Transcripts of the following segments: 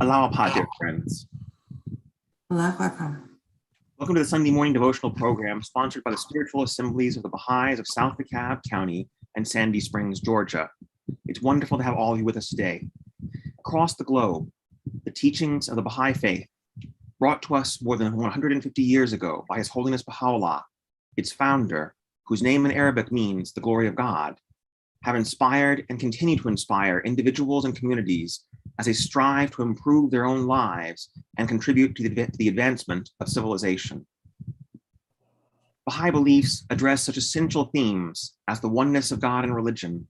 Alawapad, dear friends. Welcome to the Sunday morning devotional program sponsored by the Spiritual Assemblies of the Baha'is of South DeKalb County and Sandy Springs, Georgia. It's wonderful to have all of you with us today. Across the globe, the teachings of the Baha'i faith, brought to us more than 150 years ago by His Holiness Baha'u'llah, its founder, whose name in Arabic means the glory of God, have inspired and continue to inspire individuals and communities as they strive to improve their own lives and contribute to the advancement of civilization. Baha'i beliefs address such essential themes as the oneness of God and religion,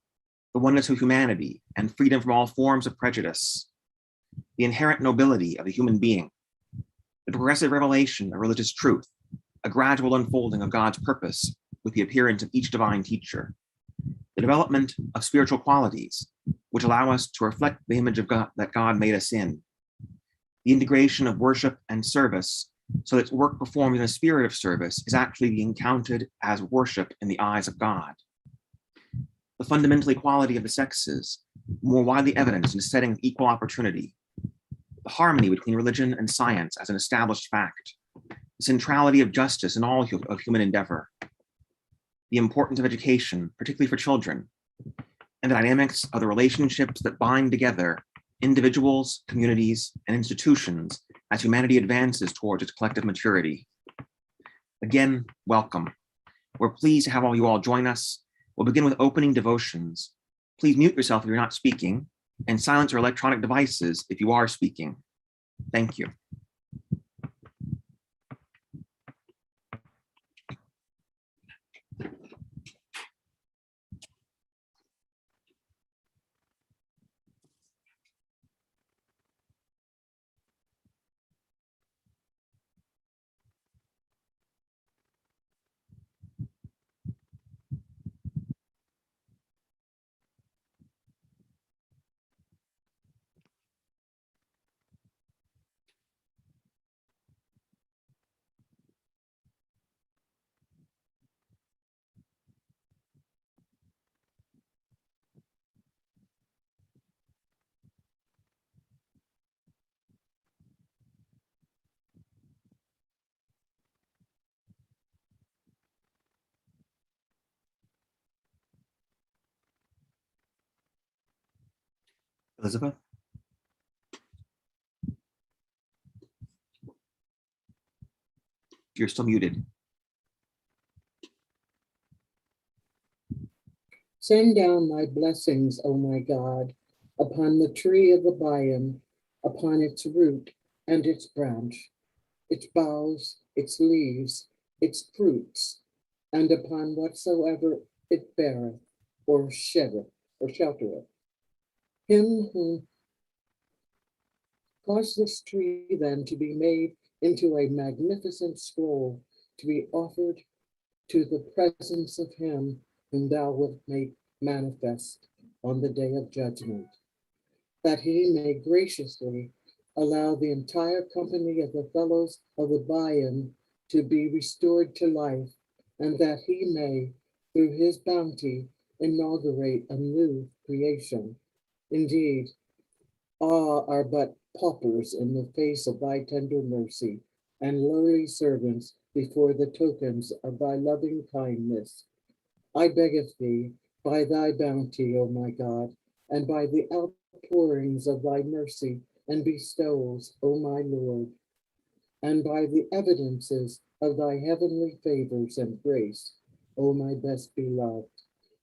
the oneness of humanity and freedom from all forms of prejudice, the inherent nobility of the human being, the progressive revelation of religious truth, a gradual unfolding of God's purpose with the appearance of each divine teacher, the development of spiritual qualities, which allow us to reflect the image of God that God made us in, the integration of worship and service so that work performed in a spirit of service is actually being counted as worship in the eyes of God, the fundamental equality of the sexes, more widely evidenced in a setting of equal opportunity, the harmony between religion and science as an established fact, the centrality of justice in all of human endeavor, the importance of education, particularly for children, and the dynamics of the relationships that bind together individuals, communities, and institutions as humanity advances towards its collective maturity. Again, welcome. We're pleased to have all you all join us. We'll begin with opening devotions. Please mute yourself if you're not speaking, and silence your electronic devices if you are speaking. Thank you. Elizabeth? You're still muted. Send down thy blessings, O my God, upon the tree of the Baha'i, upon its root and its branch, its boughs, its leaves, its fruits, and upon whatsoever it beareth, or sheltereth. Him who caused this tree then to be made into a magnificent scroll to be offered to the presence of him whom thou wilt make manifest on the day of judgment, that he may graciously allow the entire company of the fellows of the Baha'i to be restored to life, and that he may, through his bounty, inaugurate a new creation. Indeed, all are but paupers in the face of thy tender mercy, and lowly servants before the tokens of thy loving kindness. I beggeth thee, by thy bounty, O my God, and by the outpourings of thy mercy and bestowals, O my Lord, and by the evidences of thy heavenly favors and grace, O my best beloved,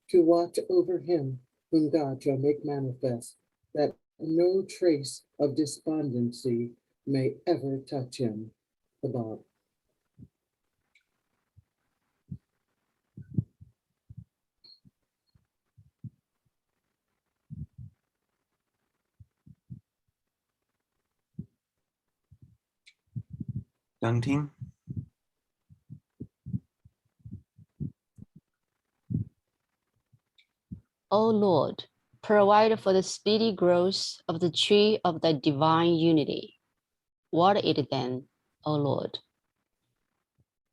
to watch over him whom God shall make manifest, that no trace of despondency may ever touch him. Above. Young team? O Lord, provide for the speedy growth of the tree of thy divine unity. Water it then, O Lord,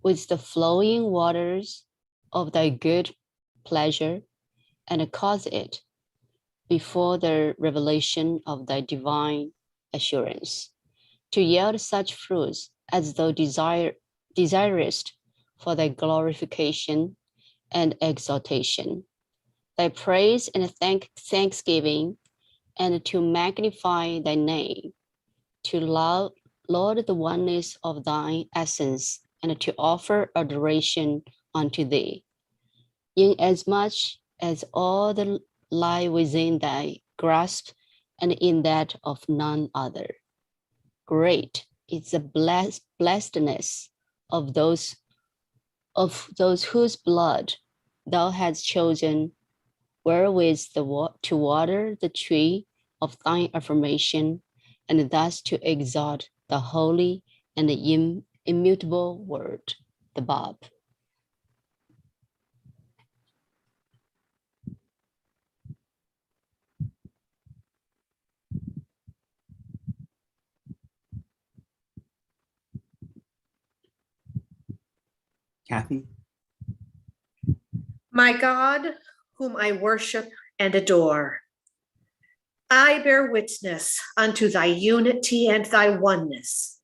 with the flowing waters of thy good pleasure, and cause it, before the revelation of thy divine assurance, to yield such fruits as thou desirest for thy glorification and exaltation, thy praise and thanksgiving, and to magnify thy name, to love, Lord, the oneness of thine essence, and to offer adoration unto thee, inasmuch as all that lie within thy grasp and in that of none other. Great is the blessedness of those whose blood thou hast chosen, wherewith to water the tree of thine affirmation, and thus to exalt the holy and the immutable word, the Bab. Kathy? My God, whom I worship and adore, I bear witness unto thy unity and thy oneness,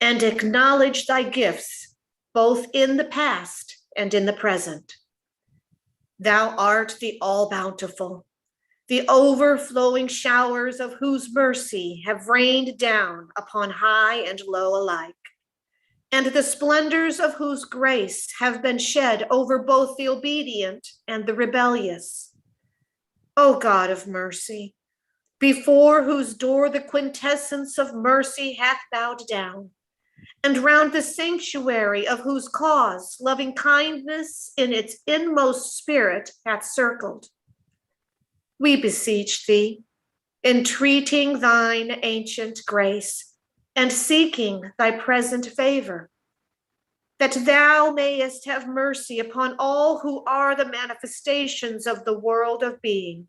and acknowledge thy gifts both in the past and in the present. Thou art the all-bountiful, the overflowing showers of whose mercy have rained down upon high and low alike, and the splendors of whose grace have been shed over both the obedient and the rebellious. O God of mercy, before whose door the quintessence of mercy hath bowed down, and round the sanctuary of whose cause loving kindness in its inmost spirit hath circled. We beseech thee, entreating thine ancient grace, and seeking thy present favor, that thou mayest have mercy upon all who are the manifestations of the world of being,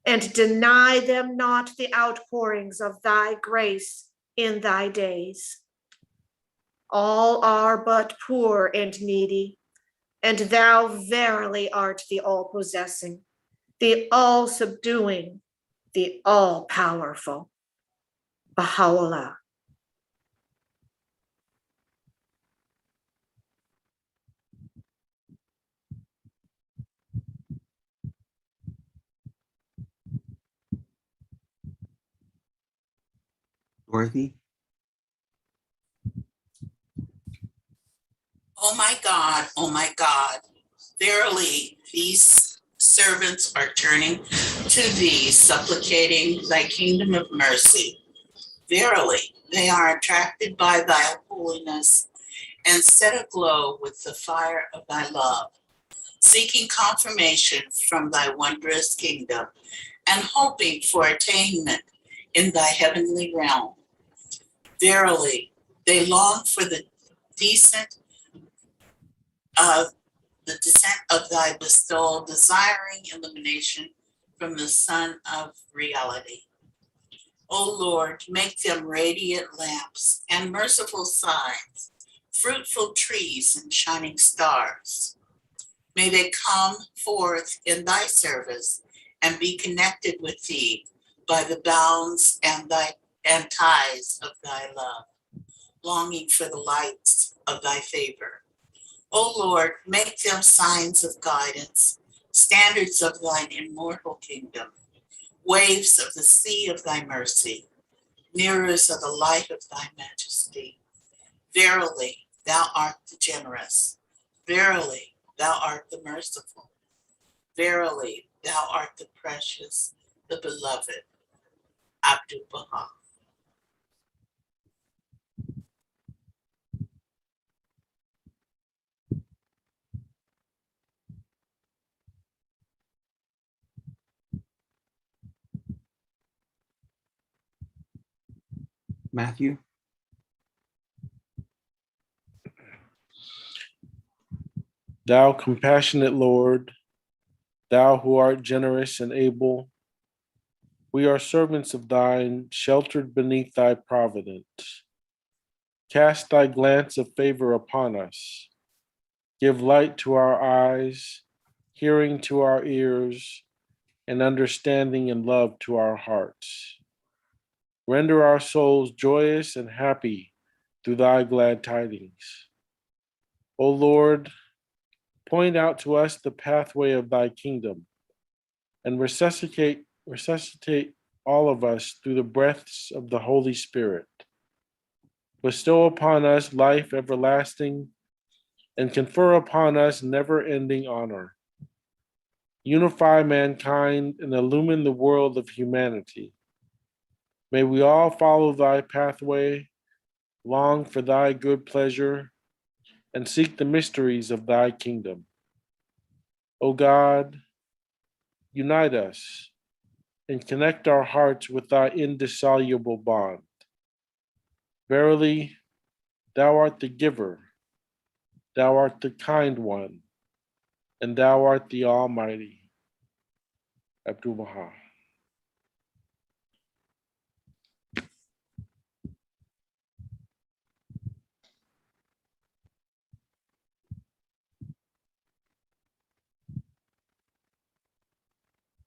and deny them not the outpourings of thy grace in thy days. All are but poor and needy, and thou verily art the all-possessing, the all-subduing, the all-powerful. Baha'u'llah. Dorothy? Oh my God, verily these servants are turning to thee, supplicating thy kingdom of mercy. Verily, they are attracted by thy holiness and set aglow with the fire of thy love, seeking confirmation from thy wondrous kingdom and hoping for attainment in thy heavenly realm. Verily, they long for the descent of thy bestowal, desiring illumination from the sun of reality. O Lord, make them radiant lamps and merciful signs, fruitful trees and shining stars. May they come forth in thy service and be connected with thee by the bounds and ties of thy love, longing for the lights of thy favor. O Lord, make them signs of guidance, standards of thine immortal kingdom, waves of the sea of thy mercy, mirrors of the light of thy majesty. Verily, thou art the generous. Verily, thou art the merciful. Verily, thou art the precious, the beloved. Abdul Baha. Matthew? Thou compassionate Lord, thou who art generous and able, we are servants of thine, sheltered beneath thy providence. Cast thy glance of favor upon us. Give light to our eyes, hearing to our ears, and understanding and love to our hearts. Render our souls joyous and happy through thy glad tidings. O Lord, point out to us the pathway of thy kingdom and resuscitate all of us through the breaths of the Holy Spirit. Bestow upon us life everlasting and confer upon us never-ending honor. Unify mankind and illumine the world of humanity. May we all follow thy pathway, long for thy good pleasure, and seek the mysteries of thy kingdom. O God, unite us and connect our hearts with thy indissoluble bond. Verily, thou art the giver, thou art the kind one, and thou art the Almighty. Abdul Baha.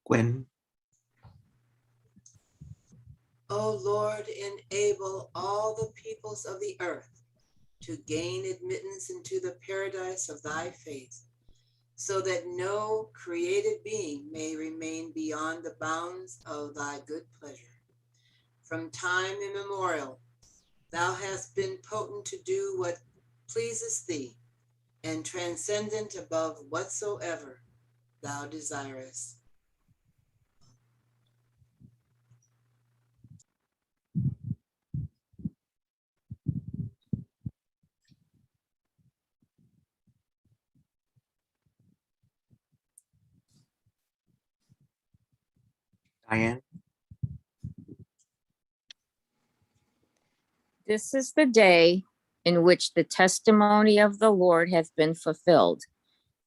Gwen, O Lord, enable all the peoples of the earth to gain admittance into the paradise of thy faith, so that no created being may remain beyond the bounds of thy good pleasure. From time immemorial, thou hast been potent to do what pleases thee, and transcendent above whatsoever thou desirest. Diane, This is the day in which the testimony of the Lord hath been fulfilled,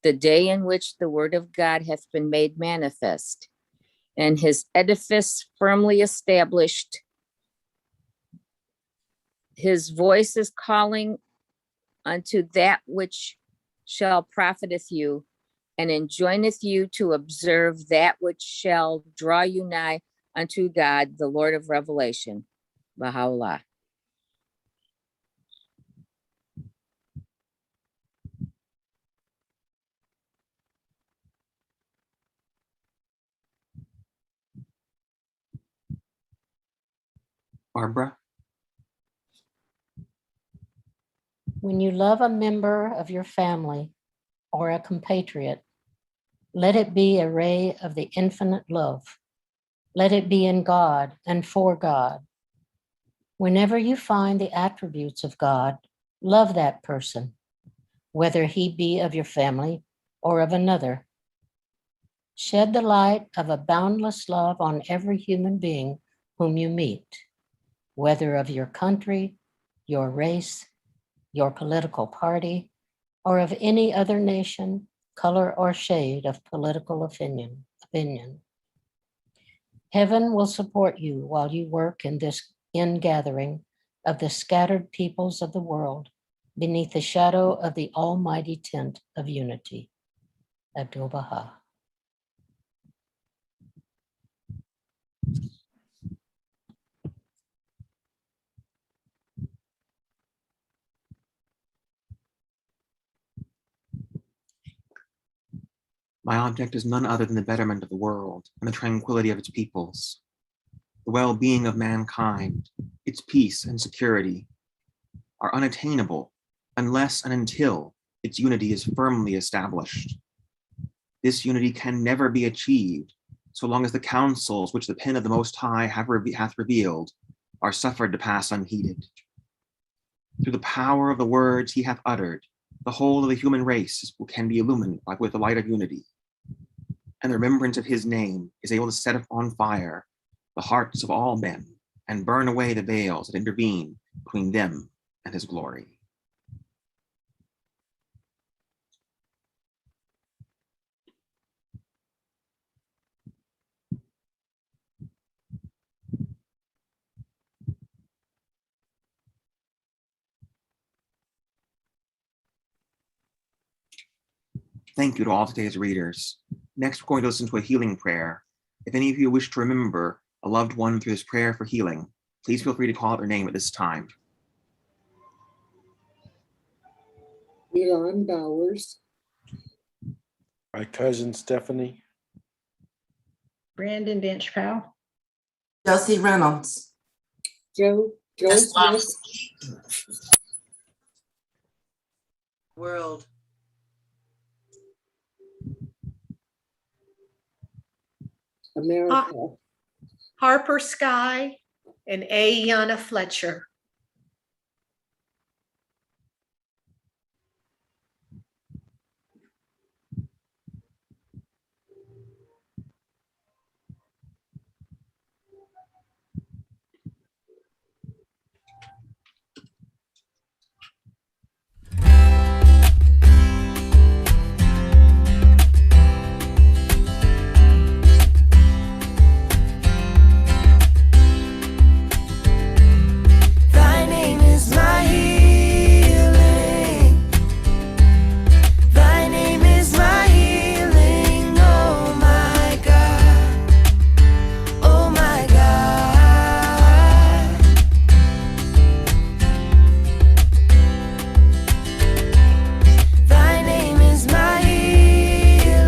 the day in which the word of God hath been made manifest, and his edifice firmly established. His voice is calling unto that which shall profiteth you, and enjoineth you to observe that which shall draw you nigh unto God, the Lord of revelation. Baha'u'llah. Barbara, When you love a member of your family or a compatriot, let it be a ray of the infinite love. Let it be in God and for God. Whenever you find the attributes of God, love that person, whether he be of your family or of another. Shed the light of a boundless love on every human being whom you meet, whether of your country, your race, your political party, or of any other nation, color, or shade of political opinion. Heaven will support you while you work in this ingathering of the scattered peoples of the world beneath the shadow of the almighty tent of unity. Abdul Baha. my object is none other than the betterment of the world and the tranquility of its peoples. The well-being of mankind, its peace and security are unattainable unless and until its unity is firmly established. This unity can never be achieved so long as the counsels which the pen of the Most High hath revealed are suffered to pass unheeded. Through the power of the words he hath uttered, the whole of the human race can be illumined with the light of unity, and the remembrance of his name is able to set on fire the hearts of all men and burn away the veils that intervene between them and his glory. Thank you to all today's readers. Next, we're going to listen to a healing prayer. If any of you wish to remember a loved one through this prayer for healing, Please feel free to call out their name at this time. Elon Bowers, My cousin Stephanie. Brandon Denchpow, Josie Reynolds. Joe Smith, World. America, Harper Sky, and Ayanna Fletcher. Thy name is my healing. Thy name is my healing. Oh my God. Oh my God. Thy name is my healing.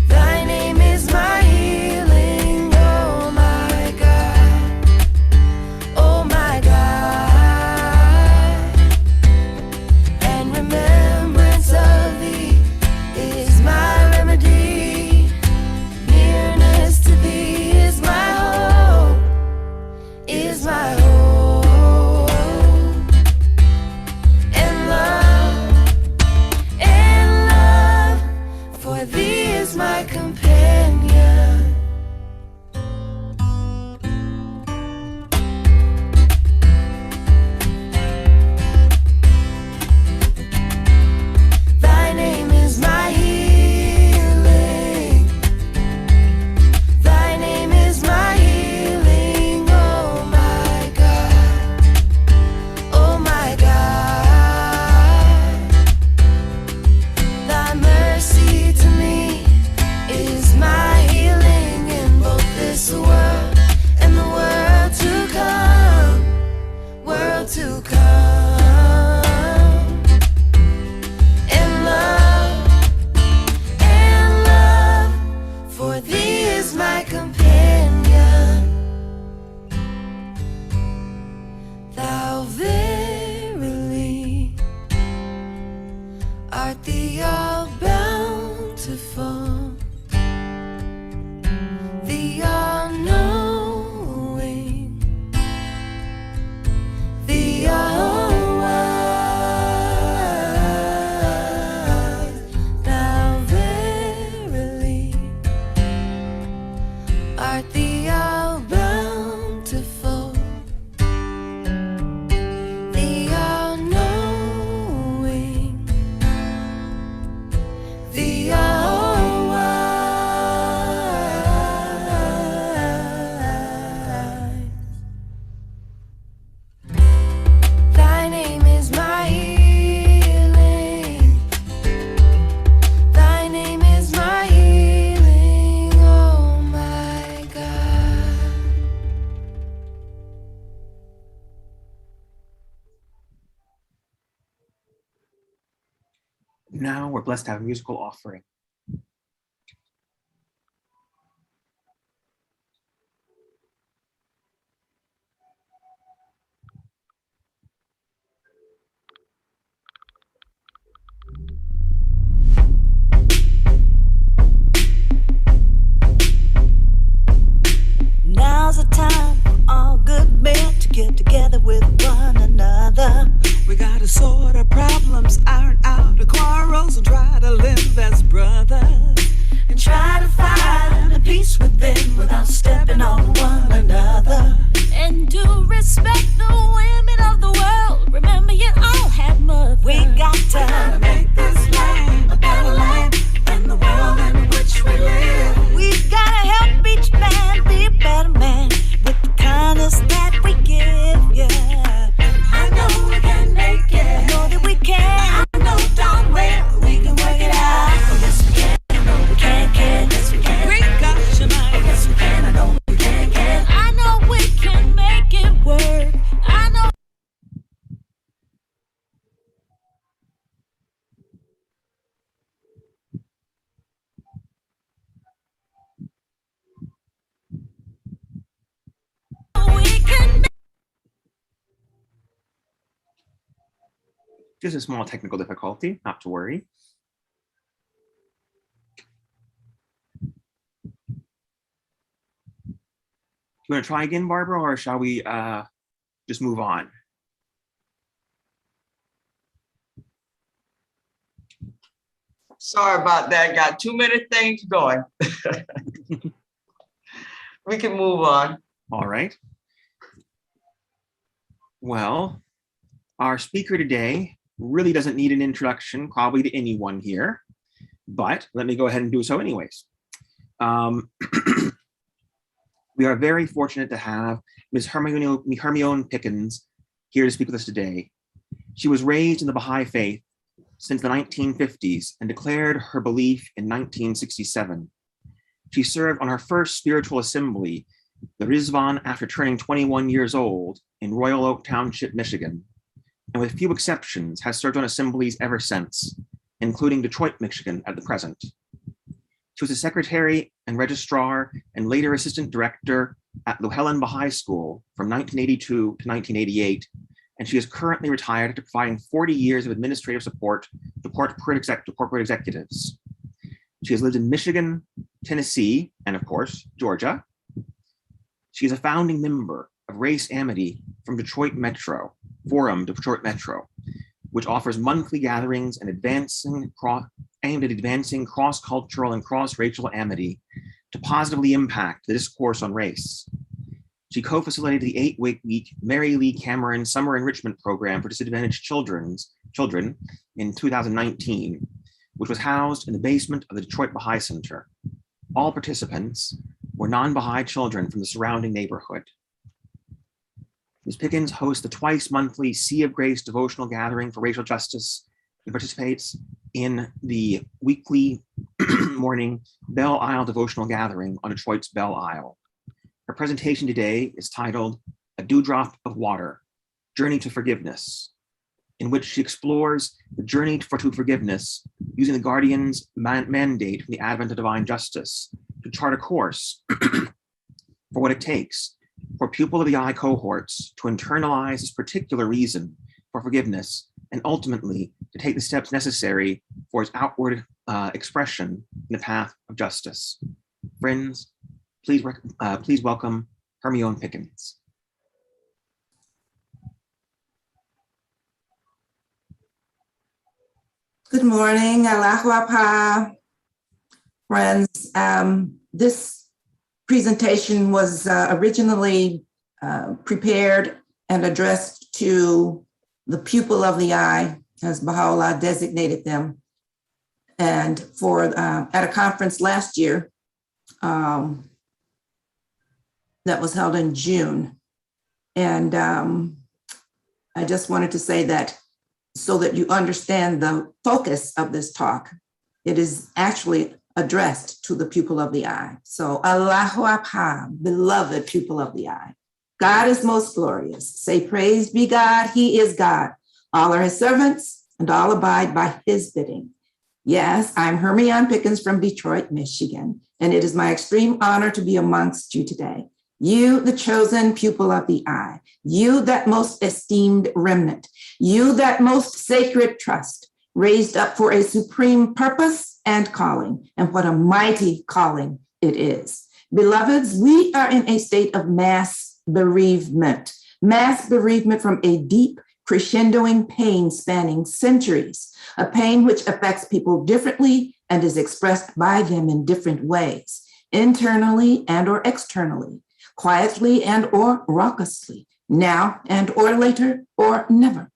Thy name is my healing. Oh my God. Oh my God, and remembrance of thee is my remedy. Nearness to thee is my hope, is my hope. And love for thee is my companion. Thy name is my healing. Thy name is my healing. Oh my God. Oh my God. Thy mercy to me is my healing in both this world and the world to come. World to come. And love for thee is my companion. Thou verily art the all bountiful, the all knowing, the all wise. Thou verily art the all bountiful, the all knowing, the all wise. Thy name is my healing. Thy name is my healing. Oh my God. Now we're blessed to have a musical offering. Now's the time for all good men to get together with one another. We gotta sort our problems, iron out our quarrels, and try to live as brothers. Just a small technical difficulty, not to worry. You want to try again, Barbara, or shall we just move on? Sorry about that. Got too many things going. We can move on. All right. Well, our speaker today really doesn't need an introduction, probably to anyone here, but let me go ahead and do so anyways. We are very fortunate to have Ms. Hermione Pickens here to speak with us today. She was raised in the Baha'i faith since the 1950s and declared her belief in 1967. She served on her first spiritual assembly, the Rizvan, after turning 21 years old in Royal Oak Township, Michigan, and with few exceptions has served on assemblies ever since, including Detroit, Michigan at the present. She was a secretary and registrar and later assistant director at Llewellyn Baha'i School from 1982 to 1988, and she is currently retired after providing 40 years of administrative support to corporate executives. She has lived in Michigan, Tennessee, and of course, Georgia. She is a founding member of Race Amity from Detroit Metro, Detroit Metro, which offers monthly gatherings and aimed at advancing cross-cultural and cross-racial amity to positively impact the discourse on race. She co-facilitated the 8-week Mary Lee Cameron Summer Enrichment Program for Disadvantaged Children in 2019, which was housed in the basement of the Detroit Baha'i Center. All participants were non-Baha'i children from the surrounding neighborhood. Ms. Pickens hosts the twice-monthly Sea of Grace devotional gathering for racial justice and participates in the weekly morning Bell Isle devotional gathering on Detroit's Bell Isle. Her presentation today is titled A Dewdrop of Water, Journey to Forgiveness, in which she explores the journey to forgiveness using the Guardian's mandate from the Advent of Divine Justice to chart a course for what it takes for pupil of the eye cohorts to internalize this particular reason for forgiveness and ultimately to take the steps necessary for its outward expression in the path of justice. Friends, please welcome Hermione Pickens. Good morning, Allahu Akbar, friends. This presentation was originally prepared and addressed to the pupil of the eye, as Baha'u'llah designated them, and for at a conference last year that was held in June. And I just wanted to say that so that you understand the focus of this talk, it is actually addressed to the pupil of the eye. So Allahu Akbar, beloved pupil of the eye. God is most glorious. Say, praise be God, he is God. All are his servants and all abide by his bidding. Yes, I'm Hermione Pickens from Detroit, Michigan, and it is my extreme honor to be amongst you today. You, the chosen pupil of the eye, you that most esteemed remnant, you that most sacred trust, raised up for a supreme purpose and calling, and what a mighty calling it is. Beloveds, we are in a state of mass bereavement from a deep crescendoing pain spanning centuries, a pain which affects people differently and is expressed by them in different ways, internally and or externally, quietly and or raucously, now and or later or never.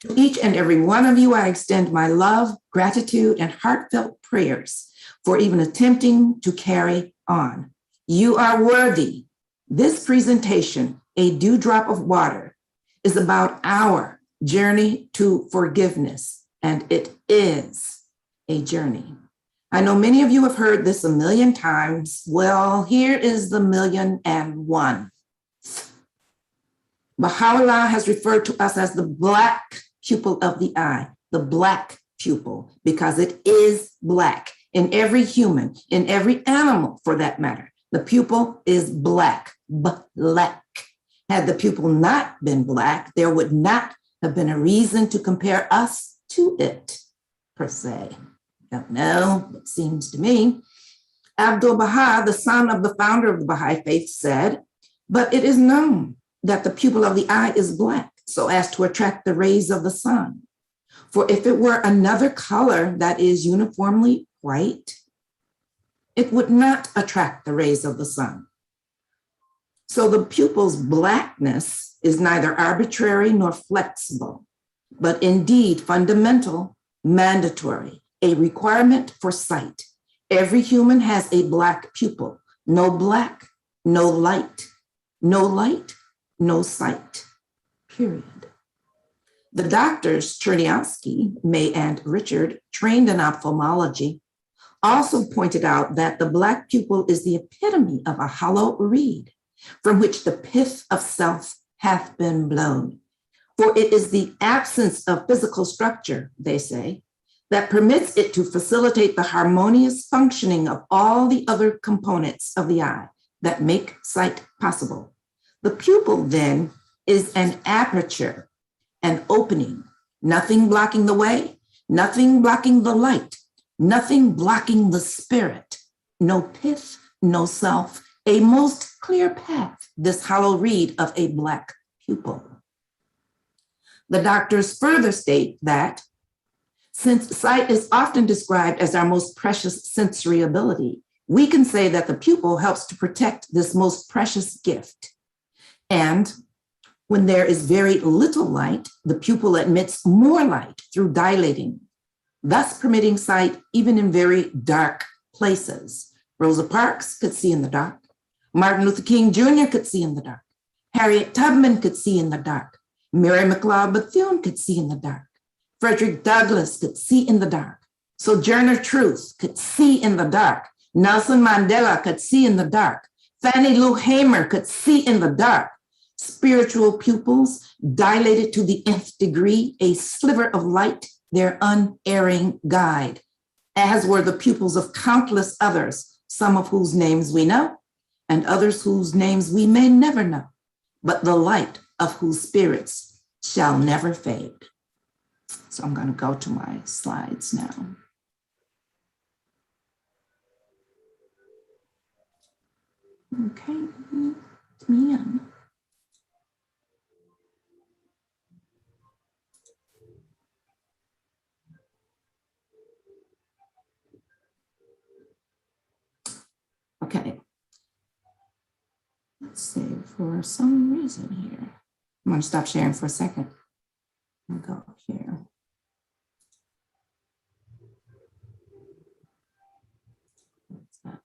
To each and every one of you, I extend my love, gratitude, and heartfelt prayers for even attempting to carry on. You are worthy. This presentation, A Dewdrop of Water, is about our journey to forgiveness, and it is a journey. I know many of you have heard this a million times. Well, here is the 1,000,001. Baha'u'llah has referred to us as the black pupil of the eye, the black pupil, because it is black in every human, in every animal for that matter. The pupil is black, black. Had the pupil not been black, there would not have been a reason to compare us to it, per se. Don't know, it seems to me. Abdu'l-Baha, the son of the founder of the Baha'i faith, said, but it is known that the pupil of the eye is black so as to attract the rays of the sun. For if it were another color that is uniformly white, it would not attract the rays of the sun. So the pupil's blackness is neither arbitrary nor flexible, but indeed fundamental, mandatory, a requirement for sight. Every human has a black pupil. No black, no light. No light, no sight, period. The doctors, Chernyavsky, May, and Richard, trained in ophthalmology, also pointed out that the black pupil is the epitome of a hollow reed from which the pith of self hath been blown. For it is the absence of physical structure, they say, that permits it to facilitate the harmonious functioning of all the other components of the eye that make sight possible. The pupil, then, is an aperture, an opening, nothing blocking the way, nothing blocking the light, nothing blocking the spirit, no pith, no self, a most clear path, this hollow reed of a black pupil. The doctors further state that since sight is often described as our most precious sensory ability, we can say that the pupil helps to protect this most precious gift. And when there is very little light, the pupil admits more light through dilating, thus permitting sight even in very dark places. Rosa Parks could see in the dark. Martin Luther King Jr. could see in the dark. Harriet Tubman could see in the dark. Mary McLeod Bethune could see in the dark. Frederick Douglass could see in the dark. Sojourner Truth could see in the dark. Nelson Mandela could see in the dark. Fannie Lou Hamer could see in the dark. Spiritual pupils dilated to the nth degree, a sliver of light, their unerring guide, as were the pupils of countless others, some of whose names we know, and others whose names we may never know, but the light of whose spirits shall never fade. So I'm going to go to my slides now. Okay, it's me in. Okay. Let's see, for some reason here. I'm going to stop sharing for a second. I'll go here. What's that?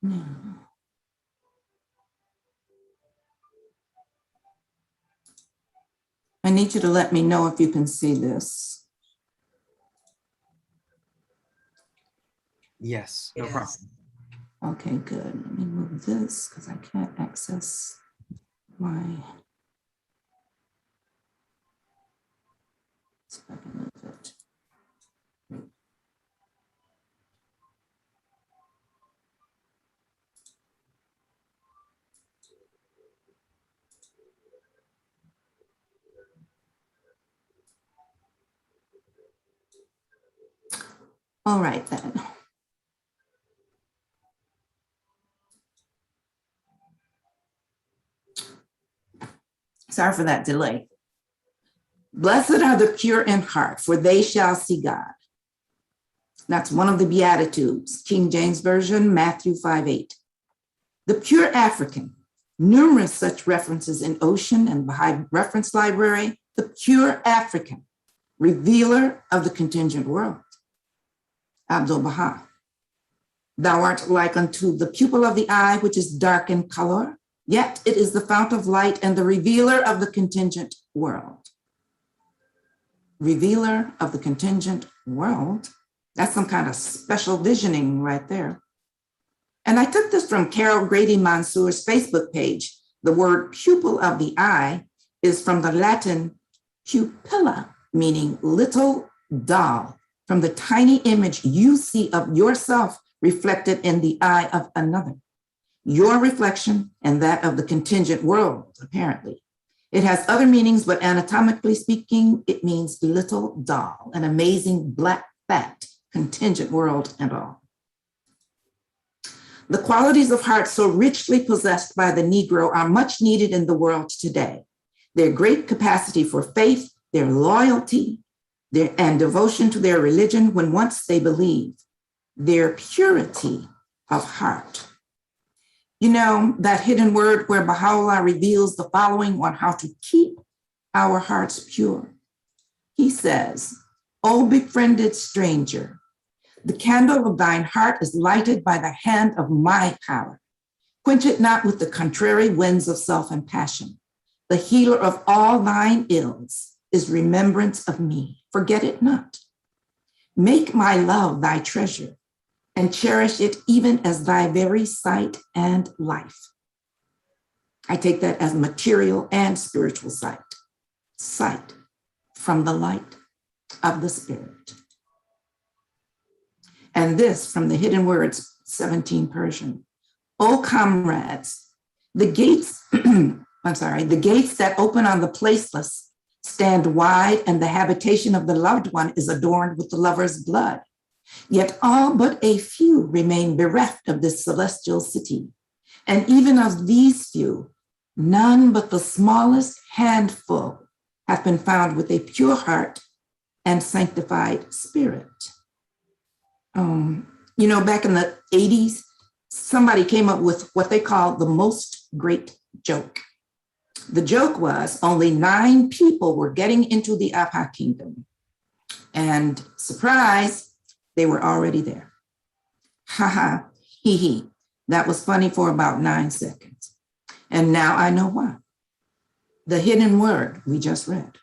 Now. I need you to let me know if you can see this. Yes, no Yes. problem. Okay, good. Let me move this because I can't access my. See if I can move it. All right then. Sorry for that delay. Blessed are the pure in heart, for they shall see God. That's one of the Beatitudes, King James Version, Matthew 5:8. The pure African, numerous such references in Ocean and Baha'i Reference Library, the pure African, revealer of the contingent world. Abdu'l-Baha, thou art like unto the pupil of the eye, which is dark in color, yet it is the fount of light and the revealer of the contingent world. Revealer of the contingent world. That's some kind of special visioning right there. And I took this from Carol Grady Mansour's Facebook page. The word pupil of the eye is from the Latin pupilla, meaning little doll, from the tiny image you see of yourself reflected in the eye of another. your reflection and that of the contingent world, apparently. It has other meanings, but anatomically speaking, it means little doll, an amazing black fat contingent world and all. The qualities of heart so richly possessed by the Negro are much needed in the world today. Their great capacity for faith, their loyalty, and devotion to their religion when once they believe, their purity of heart. You know, that hidden word where Baha'u'llah reveals the following on how to keep our hearts pure. He says, "O befriended stranger, the candle of thine heart is lighted by the hand of my power. Quench it not with the contrary winds of self and passion. The healer of all thine ills is remembrance of me. Forget it not. Make my love thy treasure and cherish it even as thy very sight and life." I take that as material and spiritual sight. Sight from the light of the Spirit. And this from the Hidden Words 17 Persian. O comrades, the gates, the gates that open on the placeless stand wide, and the habitation of the loved one is adorned with the lover's blood. Yet all but a few remain bereft of this celestial city. And even of these few, none but the smallest handful have been found with a pure heart and sanctified spirit. You know, back in the 80s, somebody came up with what they call the most great joke. The joke was only 9 people were getting into the Apa kingdom. And surprise, they were already there. Ha ha, hee hee. That was funny for about 9 seconds. And now I know why. The hidden word we just read.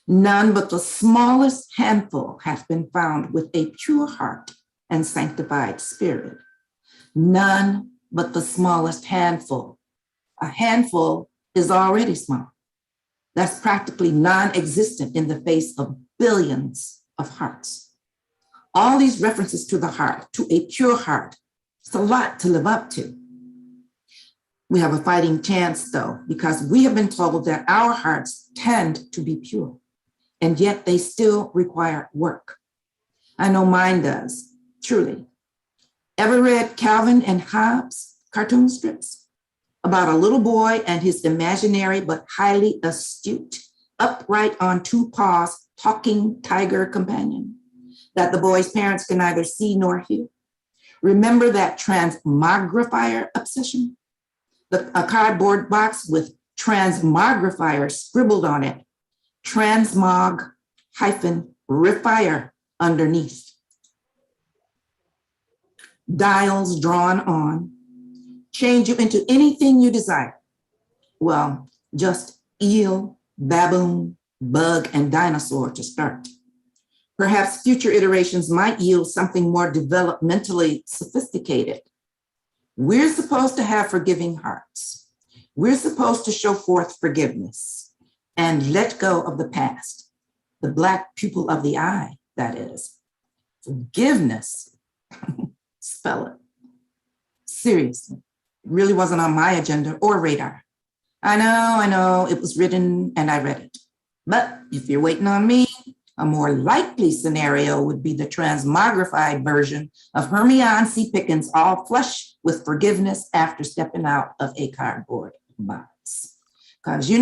None but the smallest handful have been found with a pure heart and sanctified spirit. None but the smallest handful. A handful is already small. That's practically non-existent in the face of billions of hearts. All these references to the heart, to a pure heart, it's a lot to live up to. We have a fighting chance though, because we have been told that our hearts tend to be pure, and yet they still require work. I know mine does, truly. Ever read Calvin and Hobbes cartoon strips about a little boy and his imaginary but highly astute, upright on 2 paws, talking tiger companion that the boy's parents can neither see nor hear? Remember that transmogrifier obsession? A cardboard box with transmogrifier scribbled on it, transmog-rifier underneath. Dials drawn on, change you into anything you desire. Well, just eel, baboon, bug, and dinosaur to start. Perhaps future iterations might yield something more developmentally sophisticated. We're supposed to have forgiving hearts. We're supposed to show forth forgiveness and let go of the past, the black pupil of the eye, that is. Forgiveness, spell it. Seriously, it really wasn't on my agenda or radar. I know, it was written and I read it. But if you're waiting on me, a more likely scenario would be the transmogrified version of Hermione C. Pickens, all flush with forgiveness after stepping out of a cardboard box. Because you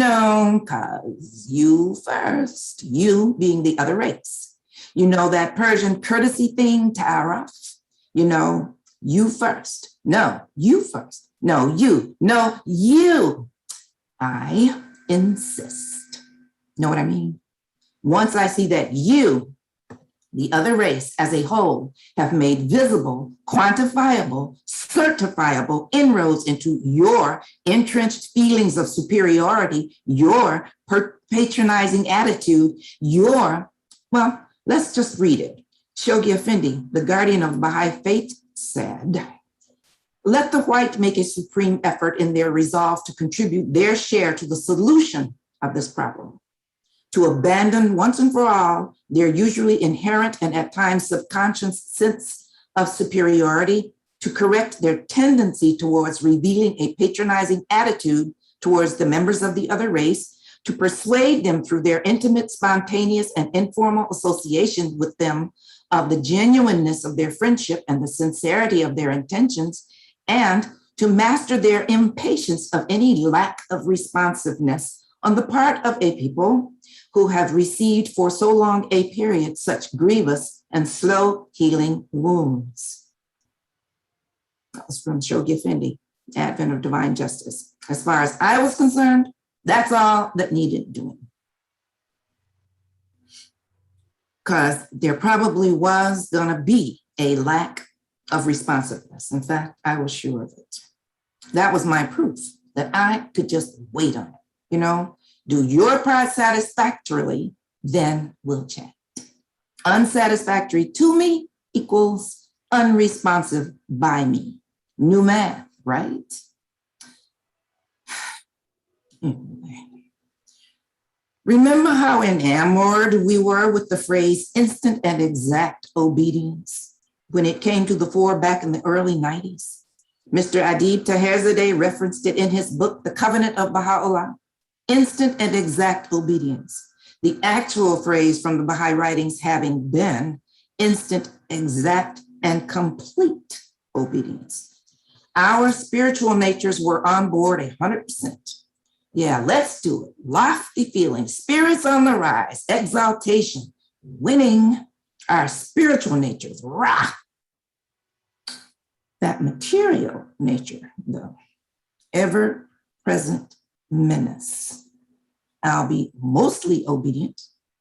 first, you being the other race. You know that Persian courtesy thing, ta'aruf? You know, you first. No, you first. No, you. No, you. I insist. Know what I mean? Once I see that you, the other race as a whole, have made visible, quantifiable, certifiable inroads into your entrenched feelings of superiority, your patronizing attitude, well, let's just read it. Shoghi Effendi, the guardian of Baha'i faith, said, "Let the white make a supreme effort in their resolve to contribute their share to the solution of this problem, to abandon once and for all their usually inherent and at times subconscious sense of superiority to correct their tendency towards revealing a patronizing attitude towards the members of the other race, to persuade them through their intimate, spontaneous, and informal association with them of the genuineness of their friendship and the sincerity of their intentions, and to master their impatience of any lack of responsiveness on the part of a people who have received for so long a period such grievous and slow healing wounds. That was from Shoghi Effendi, Advent of Divine Justice. As far as I was concerned, that's all that needed doing. Because there probably was going to be a lack of responsiveness. In fact, I was sure of it. That was my proof that I could just wait on it. You know, do your part satisfactorily, then we'll chat. Unsatisfactory to me equals unresponsive by me. New math, right? Remember how enamored we were with the phrase instant and exact obedience when it came to the fore back in the early 90s? Mr. Adib Taherzadeh referenced it in his book, The Covenant of Baha'u'llah, instant and exact obedience. The actual phrase from the Baha'i writings having been instant, exact, and complete obedience. Our spiritual natures were on board 100%. Yeah, let's do it. Lofty feelings, spirits on the rise, exaltation, winning our spiritual natures. Rah! That material nature, though, ever-present menace. I'll be mostly obedient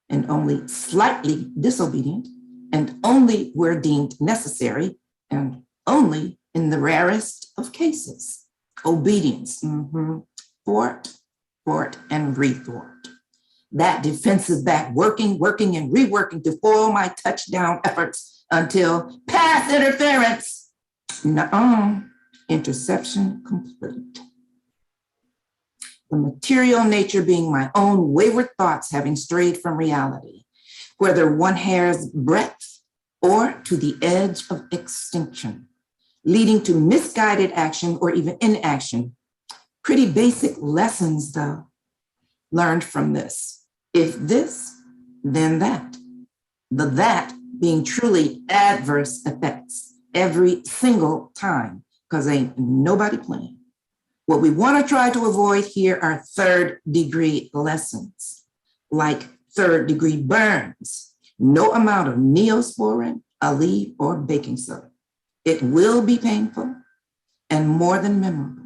and only slightly disobedient, and only where deemed necessary, and only in the rarest of cases. Obedience, thwart, and rethwart. That defensive back working, and reworking to foil my touchdown efforts until pass interference. Nuh-uh. Interception complete. The material nature being my own wayward thoughts having strayed from reality, whether one hair's breadth or to the edge of extinction, leading to misguided action or even inaction. Pretty basic lessons, though, learned from this. If this, then that. The that being truly adverse effects every single time, because ain't nobody playing. What we want to try to avoid here are third-degree lessons, like third-degree burns. No amount of Neosporin, Aleve, or baking soda. It will be painful and more than memorable.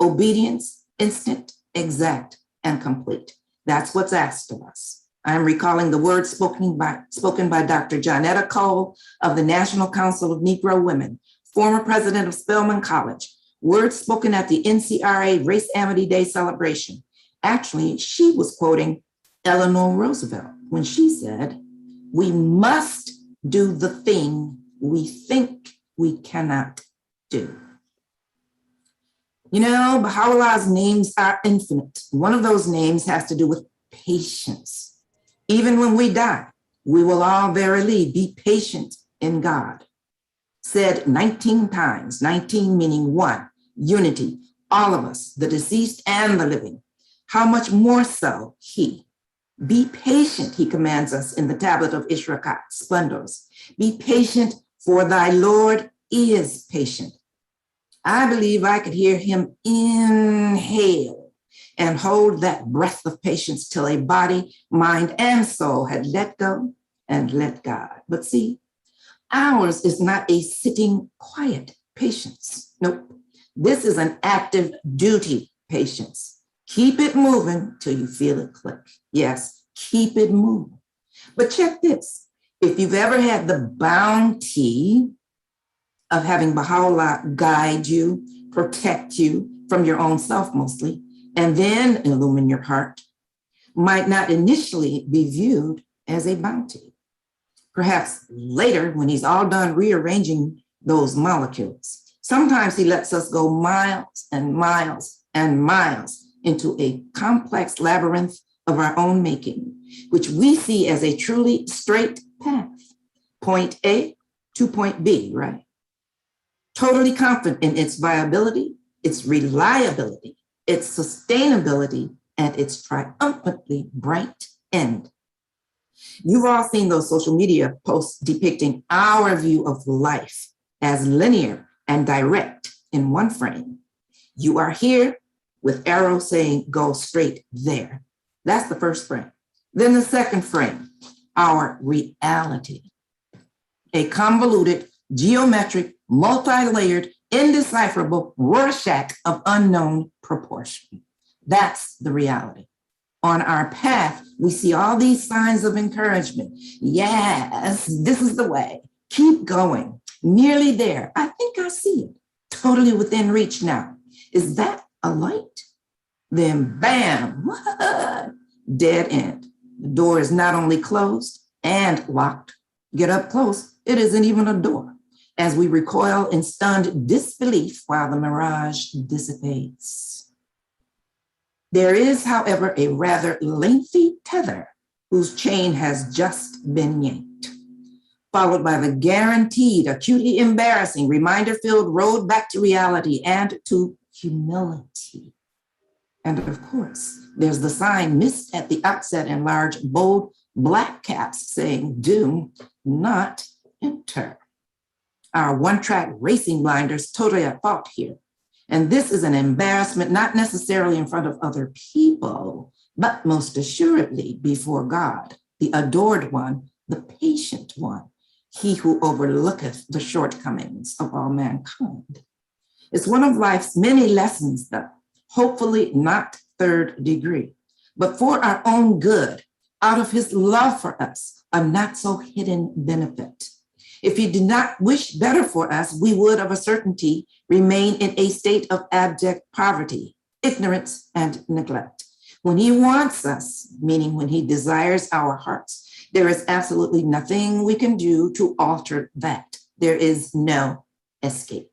Obedience, instant, exact, and complete. That's what's asked of us. I'm recalling the words spoken by Dr. Johnetta Cole of the National Council of Negro Women, former president of Spelman College, words spoken at the NCRA Race Amity Day celebration. Actually, she was quoting Eleanor Roosevelt when she said, "We must do the thing we think we cannot do." You know, Baha'u'llah's names are infinite. One of those names has to do with patience. Even when we die, we will all verily be patient in God. Said 19 times, 19 meaning one, unity, all of us, the deceased and the living. How much more so he? Be patient, he commands us in the tablet of Ishraqat, Splendors. Be patient, for thy Lord is patient. I believe I could hear him inhale and hold that breath of patience till a body, mind, and soul had let go and let God. But see, ours is not a sitting quiet patience. Nope. This is an active duty patience. Keep it moving till you feel it click. Yes, keep it moving. But check this. If you've ever had the bounty of having Baha'u'llah guide you, protect you from your own self mostly, and then illumine your heart, might not initially be viewed as a bounty. Perhaps later, when he's all done rearranging those molecules, sometimes he lets us go miles and miles and miles into a complex labyrinth of our own making, which we see as a truly straight path, point A to point B, right? totally confident in its viability, its reliability, its sustainability, and its triumphantly bright end. You've all seen those social media posts depicting our view of life as linear and direct in one frame. You are here with arrows saying go straight there. That's the first frame. Then the second frame, our reality. A convoluted, geometric, multi-layered, indecipherable Rorschach of unknown proportion. That's the reality. On our path, we see all these signs of encouragement. Yes, this is the way. Keep going. Nearly there. I think I see it. Totally within reach now. Is that a light? Then bam, what? Dead end. The door is not only closed and locked. Get up close, it isn't even a door. As we recoil in stunned disbelief while the mirage dissipates. There is, however, a rather lengthy tether whose chain has just been yanked, followed by the guaranteed, acutely embarrassing, reminder-filled road back to reality and to humility. And of course, there's the sign missed at the outset in large, bold black caps saying, do not enter. Our one-track racing blinders totally at fault here. And this is an embarrassment, not necessarily in front of other people, but most assuredly before God, the adored one, the patient one, he who overlooketh the shortcomings of all mankind. It's one of life's many lessons, though, hopefully not third degree, but for our own good, out of his love for us, a not so hidden benefit. If he did not wish better for us, we would of a certainty remain in a state of abject poverty, ignorance, and neglect. When he wants us, meaning when he desires our hearts, there is absolutely nothing we can do to alter that. There is no escape.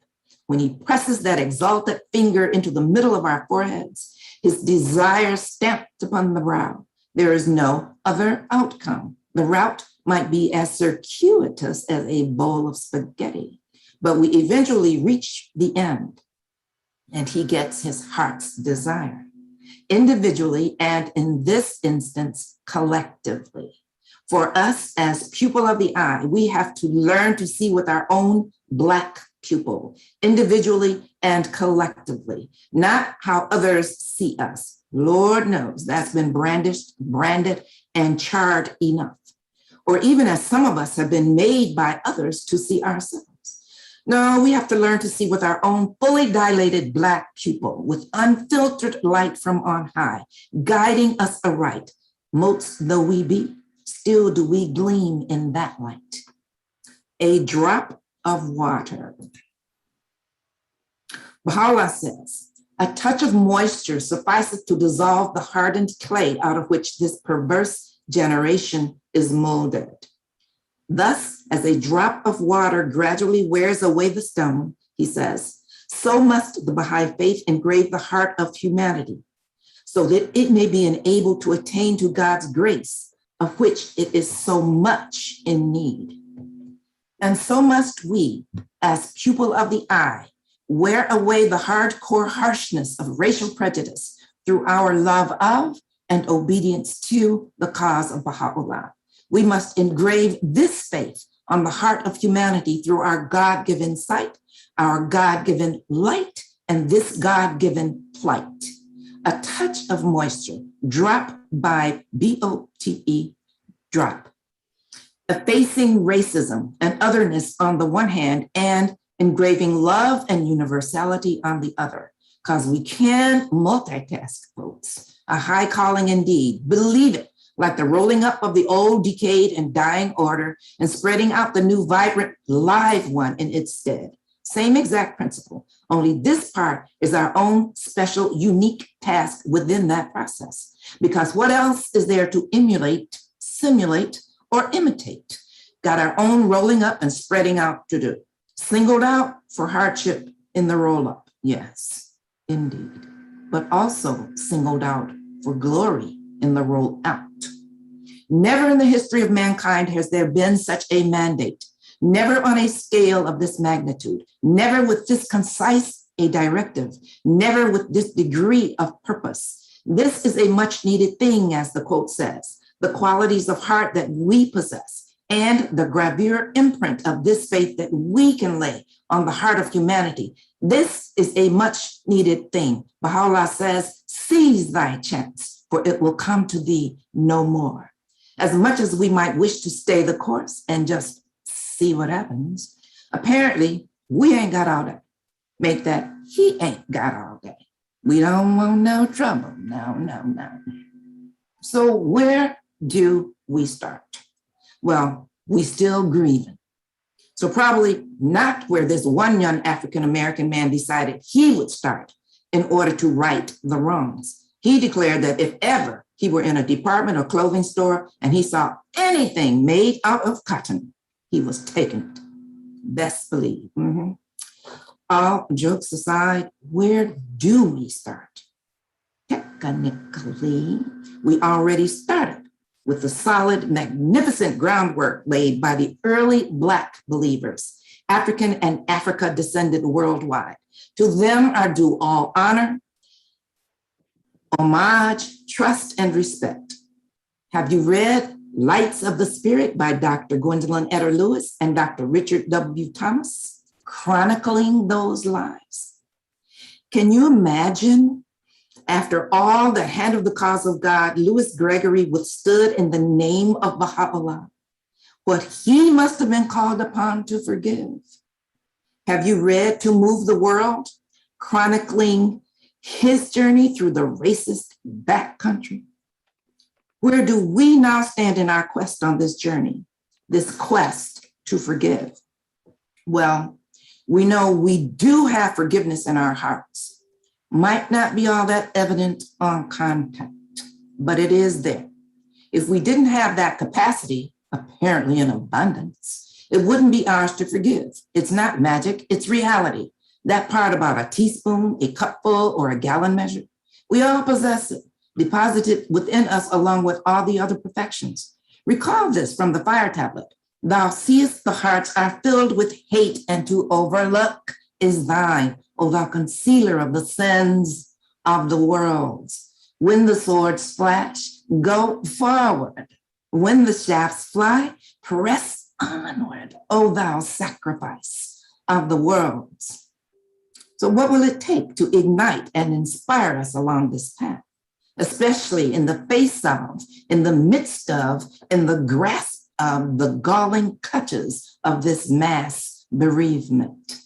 When he presses that exalted finger into the middle of our foreheads, his desire stamped upon the brow, there is no other outcome. The route might be as circuitous as a bowl of spaghetti, but we eventually reach the end and he gets his heart's desire, individually and in this instance, collectively. For us as pupil of the eye, we have to learn to see with our own black pupil, individually and collectively, not how others see us. Lord knows that's been brandished, branded, and charred enough. Or even as some of us have been made by others to see ourselves. No, we have to learn to see with our own fully dilated black pupil, with unfiltered light from on high, guiding us aright. Motes though we be, still do we gleam in that light. A drop of water. Baha'u'llah says, a touch of moisture suffices to dissolve the hardened clay out of which this perverse generation is molded. Thus, as a drop of water gradually wears away the stone, he says, so must the Baha'i faith engrave the heart of humanity, so that it may be enabled to attain to God's grace, of which it is so much in need. And so must we, as pupil of the eye, wear away the hardcore harshness of racial prejudice through our love of and obedience to the cause of Baha'u'llah. We must engrave this faith on the heart of humanity through our God-given sight, our God-given light, and this God-given plight. A touch of moisture, drop by B-O-T-E, drop. Effacing racism and otherness on the one hand, and engraving love and universality on the other, because we can multitask, folks. A high calling indeed, believe it, like the rolling up of the old, decayed, and dying order and spreading out the new, vibrant, live one in its stead. Same exact principle, only this part is our own special, unique task within that process. Because what else is there to emulate, simulate, or imitate? Got our own rolling up and spreading out to do. Singled out for hardship in the roll-up, yes, indeed, but also singled out for glory in the roll-out. Never in the history of mankind has there been such a mandate never on a scale of this magnitude, never with this concise a directive, never with this degree of purpose. This is a much needed thing, as the quote says, the qualities of heart that we possess and the gravure imprint of this faith that we can lay on the heart of humanity. This is a much needed thing. Baha'u'llah says, seize thy chance, for it will come to thee no more. As much as we might wish to stay the course and just see what happens, apparently we ain't got all day. Make that he ain't got all day. We don't want no trouble. No, no, no. So where do we start? Well, we still grieving. So probably not where this one young African-American man decided he would start in order to right the wrongs. He declared that if ever he were in a department or clothing store and he saw anything made out of cotton, he was taking it. Best believe. All jokes aside, where do we start? Technically, we already started with the solid, magnificent groundwork laid by the early Black believers, African and Africa descended worldwide. To them are due all honor, homage, trust, and respect. Have you read Lights of the Spirit by Dr. Gwendolyn Eder Lewis and Dr. Richard W. Thomas, chronicling those lives? Can you imagine, after all the hand of the cause of God Louis Gregory withstood in the name of Baha'u'llah, what he must have been called upon to forgive? Have you read To Move the World, chronicling his journey through the racist backcountry? Where do we now stand in our quest on this journey, this quest to forgive? Well, we know we do have forgiveness in our hearts. Might not be all that evident on contact, but it is there. If we didn't have that capacity, apparently in abundance, it wouldn't be ours to forgive. It's not magic, it's reality. That part about a teaspoon, a cupful, or a gallon measure, we all possess it, deposited within us along with all the other perfections. Recall this from the fire tablet. Thou seest the hearts are filled with hate, and to overlook is thine, O thou concealer of the sins of the worlds. When the swords flash, go forward. When the shafts fly, press onward, O thou sacrifice of the worlds. So what will it take to ignite and inspire us along this path, especially in the face of, in the midst of, in the grasp of the galling clutches of this mass bereavement?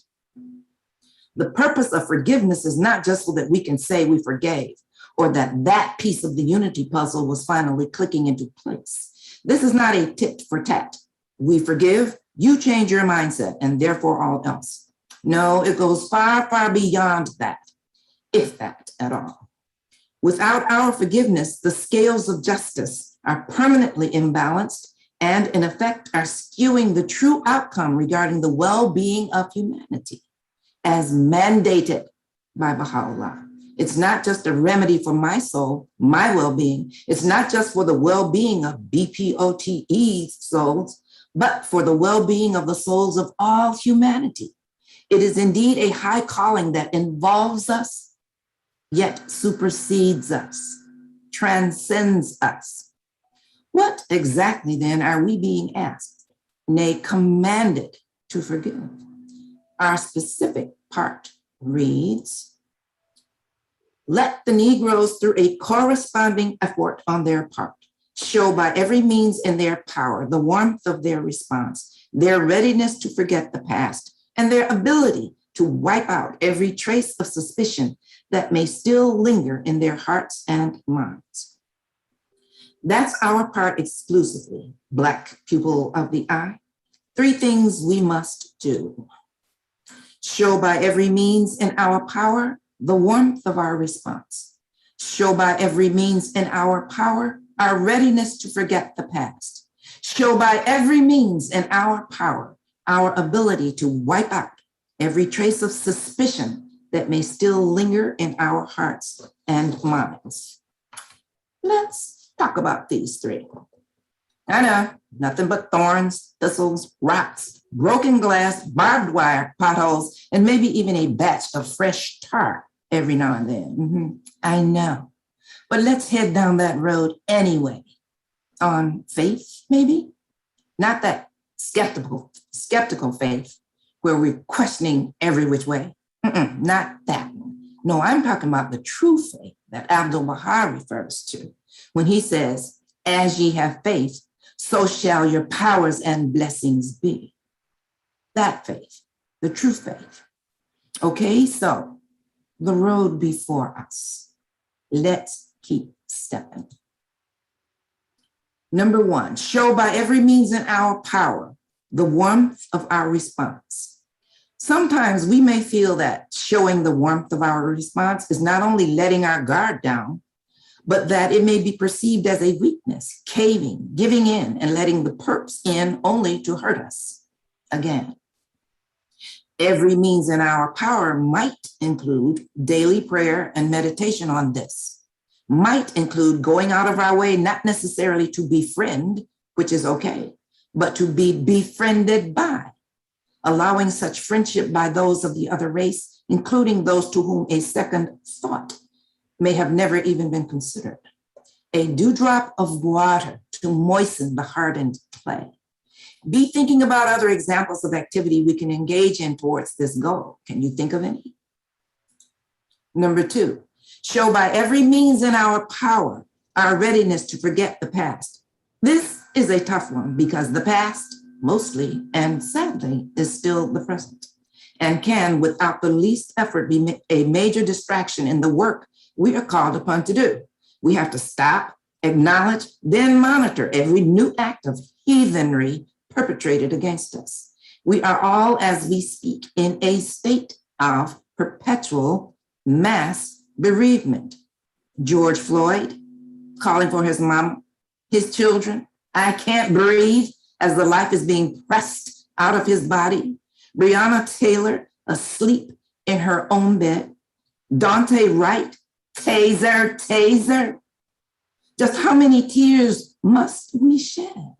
The purpose of forgiveness is not just so that we can say we forgave or that that piece of the unity puzzle was finally clicking into place. This is not a tit for tat. We forgive, you change your mindset, and therefore all else. No, it goes far, far beyond that, if that at all. Without our forgiveness, the scales of justice are permanently imbalanced and in effect are skewing the true outcome regarding the well-being of humanity as mandated by Baha'u'llah. It's not just a remedy for my soul, my well-being. It's not just for the well-being of BPOTE souls, but for the well-being of the souls of all humanity. It is indeed a high calling that involves us, yet supersedes us, transcends us. What exactly then are we being asked, nay, commanded to forgive? Our specific part reads, let the Negroes, through a corresponding effort on their part, show by every means in their power the warmth of their response, their readiness to forget the past, and their ability to wipe out every trace of suspicion that may still linger in their hearts and minds. That's our part exclusively, Black pupil of the eye. 3 things we must do. Show by every means in our power the warmth of our response. Show by every means in our power our readiness to forget the past. Show by every means in our power our ability to wipe out every trace of suspicion that may still linger in our hearts and minds. Let's talk about these 3. I know, nothing but thorns, thistles, rocks, broken glass, barbed wire, potholes, and maybe even a batch of fresh tar every now and then. I know. But let's head down that road anyway. On faith, maybe? Not that skeptical faith where we're questioning every which way. Not that one. No, I'm talking about the true faith that Abdul Baha'i refers to when he says, as ye have faith, so shall your powers and blessings be. That faith, the true faith. Okay, so the road before us. Let's keep stepping. Number one, show by every means in our power the warmth of our response. Sometimes we may feel that showing the warmth of our response is not only letting our guard down, but that it may be perceived as a weakness, caving, giving in, and letting the perps in only to hurt us. Again, every means in our power might include daily prayer and meditation on this. Might include going out of our way, not necessarily to befriend, which is okay, but to be befriended by, allowing such friendship by those of the other race, including those to whom a second thought may have never even been considered. A dewdrop of water to moisten the hardened clay. Be thinking about other examples of activity we can engage in towards this goal. Can you think of any? Number two, show by every means in our power our readiness to forget the past. This is a tough one because the past, mostly and sadly, is still the present and can, without the least effort, be a major distraction in the work we are called upon to do. We have to stop, acknowledge, then monitor every new act of heathenry perpetrated against us. We are all, as we speak, in a state of perpetual mass bereavement. George Floyd calling for his mom, his children. I can't breathe as the life is being pressed out of his body. Breonna Taylor asleep in her own bed. Dante Wright, taser, taser. Just how many tears must we shed?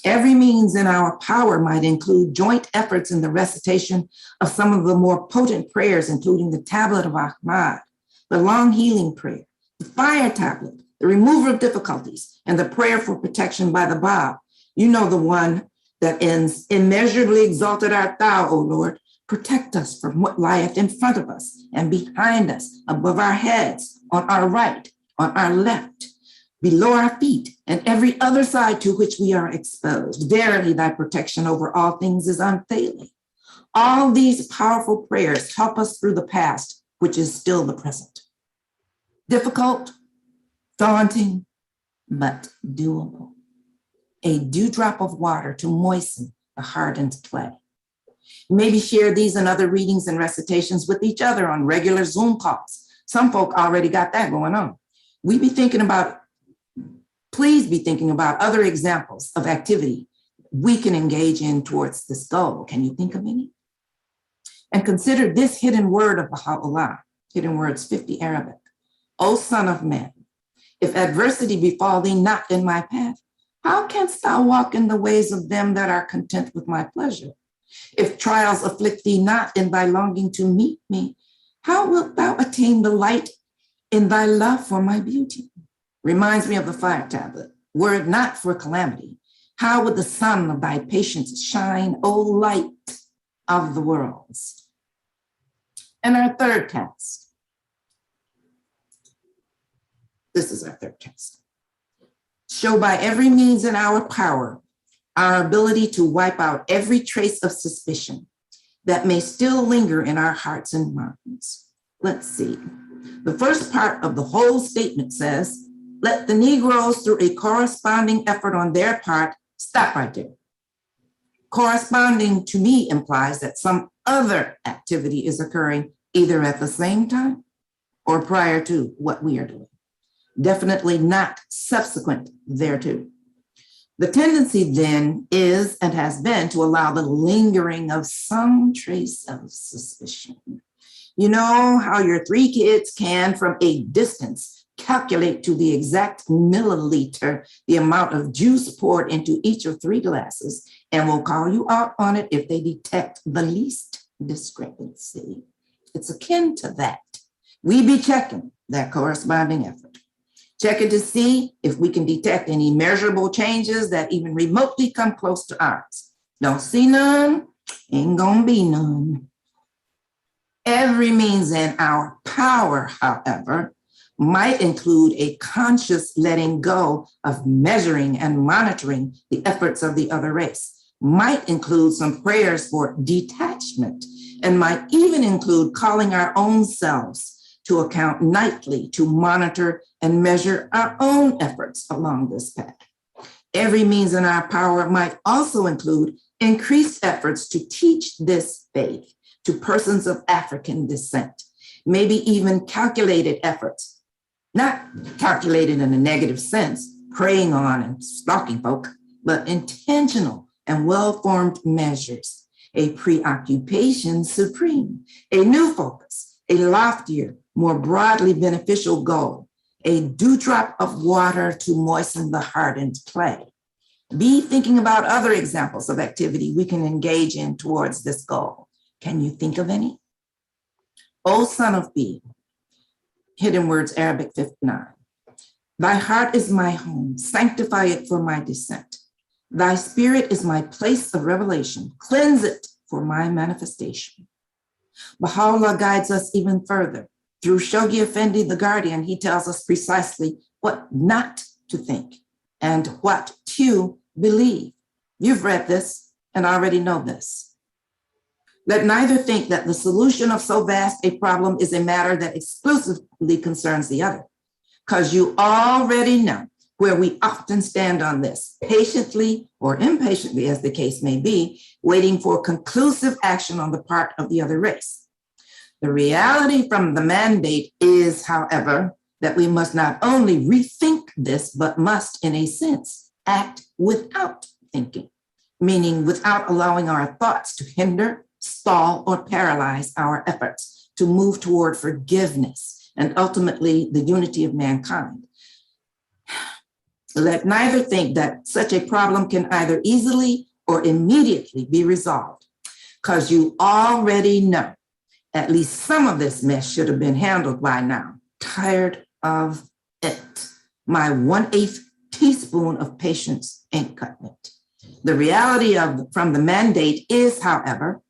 Every means in our power might include joint efforts in the recitation of some of the more potent prayers, including the Tablet of Ahmad, the Long Healing Prayer, the Fire Tablet, the Remover of Difficulties, and the Prayer for Protection by the Bab. You know the one that ends, immeasurably exalted art thou, O Lord, protect us from what lieth in front of us and behind us, above our heads, on our right, on our left, below our feet, and every other side to which we are exposed. Verily, thy protection over all things is unfailing. All these powerful prayers help us through the past, which is still the present. Difficult, daunting, but doable. A dewdrop of water to moisten the hardened clay. Maybe share these and other readings and recitations with each other on regular Zoom calls. Some folk already got that going on. Please be thinking about other examples of activity we can engage in towards this goal. Can you think of any? And consider this hidden word of Baha'u'llah, hidden words 50 Arabic. O son of man, if adversity befall thee not in my path, how canst thou walk in the ways of them that are content with my pleasure? If trials afflict thee not in thy longing to meet me, how wilt thou attain the light in thy love for my beauty? Reminds me of the Fire Tablet. Were it not for calamity, how would the sun of thy patience shine, O light of the worlds? And our third task. This is our third task. Show by every means in our power our ability to wipe out every trace of suspicion that may still linger in our hearts and minds. Let's see. The first part of the whole statement says, let the Negroes, through a corresponding effort on their part, stop right there. Corresponding to me implies that some other activity is occurring either at the same time or prior to what we are doing. Definitely not subsequent thereto. The tendency then is and has been to allow the lingering of some trace of suspicion. You know how your three kids can, from a distance, calculate to the exact milliliter the amount of juice poured into each of 3 glasses and will call you out on it if they detect the least discrepancy. It's akin to that. We be checking that corresponding effort, checking to see if we can detect any measurable changes that even remotely come close to ours. Don't see none, ain't gonna be none. Every means in our power, however, might include a conscious letting go of measuring and monitoring the efforts of the other race, might include some prayers for detachment, and might even include calling our own selves to account nightly to monitor and measure our own efforts along this path. Every means in our power might also include increased efforts to teach this faith to persons of African descent, maybe even calculated efforts, not calculated in a negative sense, preying on and stalking folk, but intentional and well-formed measures, a preoccupation supreme, a new focus, a loftier, more broadly beneficial goal, a dewdrop of water to moisten the hardened clay. Be thinking about other examples of activity we can engage in towards this goal. Can you think of any? O son of B, Hidden Words, Arabic 59. Thy heart is my home, sanctify it for my descent. Thy spirit is my place of revelation, cleanse it for my manifestation. Baha'u'llah guides us even further. Through Shoghi Effendi, the guardian, he tells us precisely what not to think and what to believe. You've read this and already know this. Let neither think that the solution of so vast a problem is a matter that exclusively concerns the other, because you already know where we often stand on this, patiently or impatiently, as the case may be, waiting for conclusive action on the part of the other race. The reality from the mandate is, however, that we must not only rethink this, but must, in a sense, act without thinking, meaning without allowing our thoughts to hinder, stall, or paralyze our efforts to move toward forgiveness and ultimately the unity of mankind. Let neither think that such a problem can either easily or immediately be resolved, because you already know at least some of this mess should have been handled by now. Tired of it. My 1/8 teaspoon of patience ain't cutting it. The reality from the mandate is, however,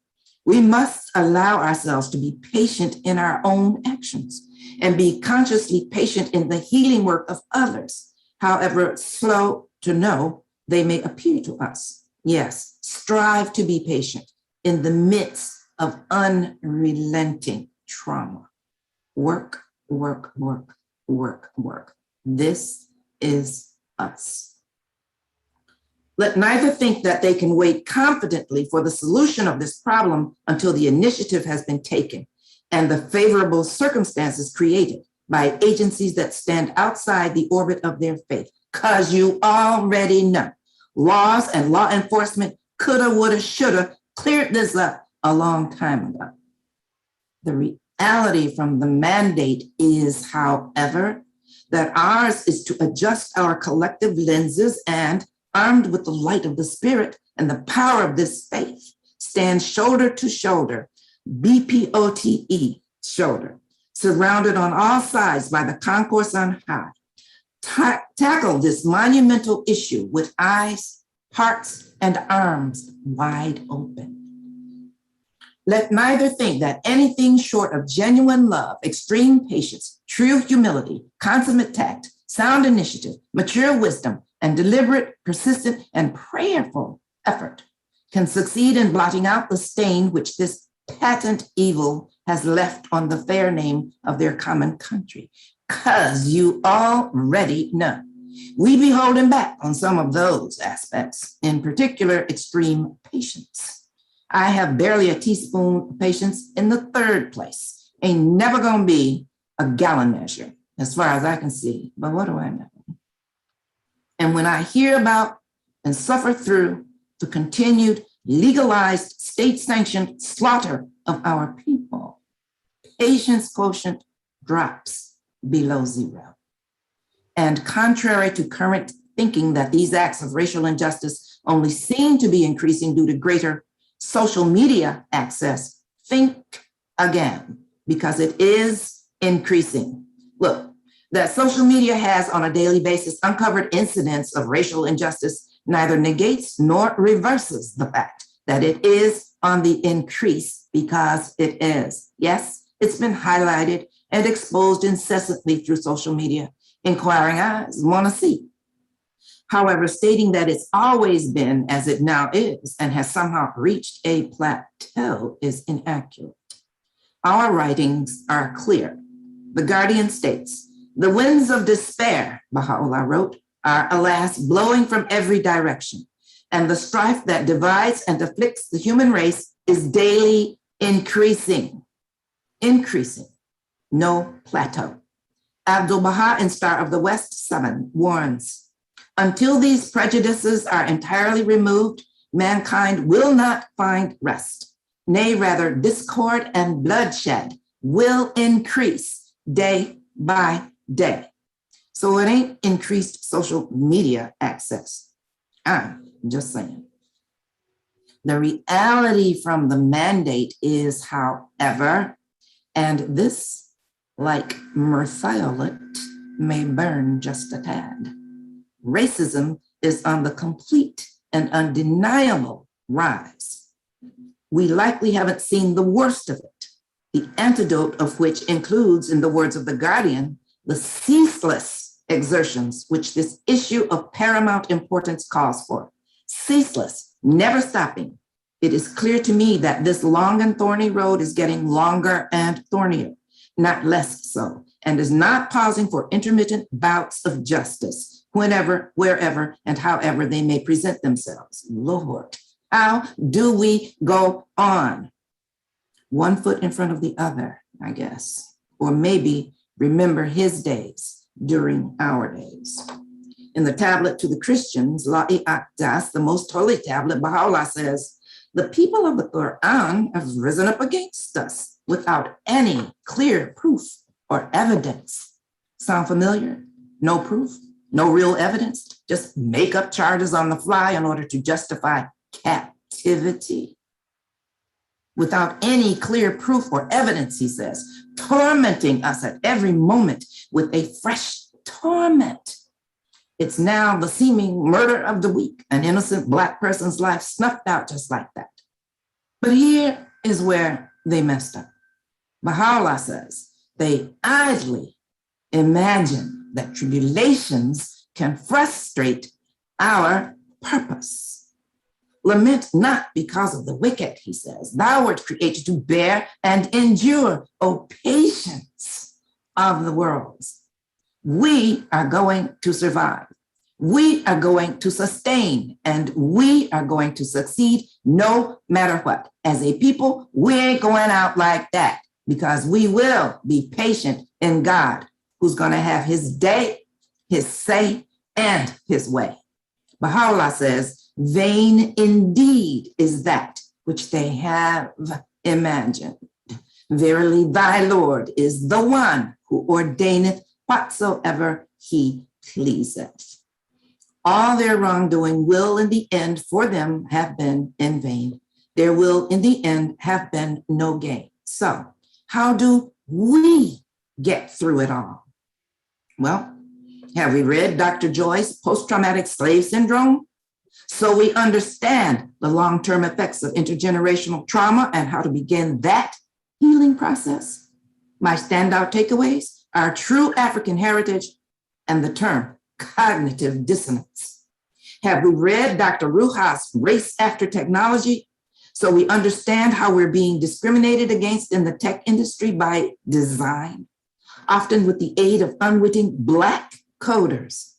we must allow ourselves to be patient in our own actions and be consciously patient in the healing work of others, however slow to know they may appear to us. Yes, strive to be patient in the midst of unrelenting trauma. Work, work, work, work, work. This is us. Let neither think that they can wait confidently for the solution of this problem until the initiative has been taken and the favorable circumstances created by agencies that stand outside the orbit of their faith, because you already know laws and law enforcement coulda, woulda, shoulda cleared this up a long time ago. The reality from the mandate is, however, that ours is to adjust our collective lenses and, armed with the light of the Spirit and the power of this faith, stand shoulder to shoulder, BPOTE, shoulder, surrounded on all sides by the concourse on high. Tackle this monumental issue with eyes, hearts, and arms wide open. Let neither think that anything short of genuine love, extreme patience, true humility, consummate tact, sound initiative, mature wisdom, and deliberate, persistent, and prayerful effort can succeed in blotting out the stain which this patent evil has left on the fair name of their common country. Because you already know we be holding back on some of those aspects, in particular, extreme patience. I have barely a teaspoon of patience in the third place. Ain't never gonna be a gallon measure, as far as I can see, but what do I know? And when I hear about and suffer through the continued legalized state-sanctioned slaughter of our people, patience quotient drops below 0. And contrary to current thinking that these acts of racial injustice only seem to be increasing due to greater social media access, think again, because it is increasing. Look, that social media has on a daily basis uncovered incidents of racial injustice neither negates nor reverses the fact that it is on the increase, because it is. Yes, it's been highlighted and exposed incessantly through social media. Inquiring eyes want to see. However, stating that it's always been as it now is and has somehow reached a plateau is inaccurate. Our writings are clear. The Guardian states, "The winds of despair," Baha'u'llah wrote, "are alas blowing from every direction, and the strife that divides and afflicts the human race is daily increasing." Increasing, no plateau. Abdul-Baha in Star of the West 7 warns, "Until these prejudices are entirely removed, mankind will not find rest. Nay, rather, discord and bloodshed will increase day by day." So it ain't increased social media access. I'm just saying. The reality from the mandate is, however, and this, like myrthiolate, may burn just a tad. Racism is on the complete and undeniable rise. We likely haven't seen the worst of it, the antidote of which includes, in the words of The Guardian, the ceaseless exertions which this issue of paramount importance calls for. Ceaseless, never stopping. It is clear to me that this long and thorny road is getting longer and thornier, not less so, and is not pausing for intermittent bouts of justice, whenever, wherever, and however they may present themselves. Lord, how do we go on? One foot in front of the other, I guess, or maybe remember his days during our days. In the tablet to the Christians, La'i Akdas, the most holy tablet, Baha'u'llah says, "The people of the Quran have risen up against us without any clear proof or evidence." Sound familiar? No proof, no real evidence, just make up charges on the fly in order to justify captivity. Without any clear proof or evidence, he says, tormenting us at every moment with a fresh torment. It's now the seeming murder of the week, an innocent Black person's life snuffed out just like that. But here is where they messed up. Baha'u'llah says they idly imagine that tribulations can frustrate our purpose. Lament not because of the wicked, he says. Thou wert created to bear and endure, O patience of the worlds. We are going to survive. We are going to sustain, and we are going to succeed no matter what. As a people, we ain't going out like that, because we will be patient in God, who's going to have his day, his say, and his way. Baha'u'llah says, vain indeed is that which they have imagined. Verily, thy Lord is the one who ordaineth whatsoever he pleaseth. All their wrongdoing will in the end for them have been in vain. There will in the end have been no gain. So how do we get through it all? Well, have we read Dr. Joy's Post-Traumatic Slave Syndrome? So we understand the long-term effects of intergenerational trauma and how to begin that healing process. My standout takeaways are true African heritage and the term cognitive dissonance. Have we read Dr. Ruha's Race After Technology? So we understand how we're being discriminated against in the tech industry by design, often with the aid of unwitting Black coders,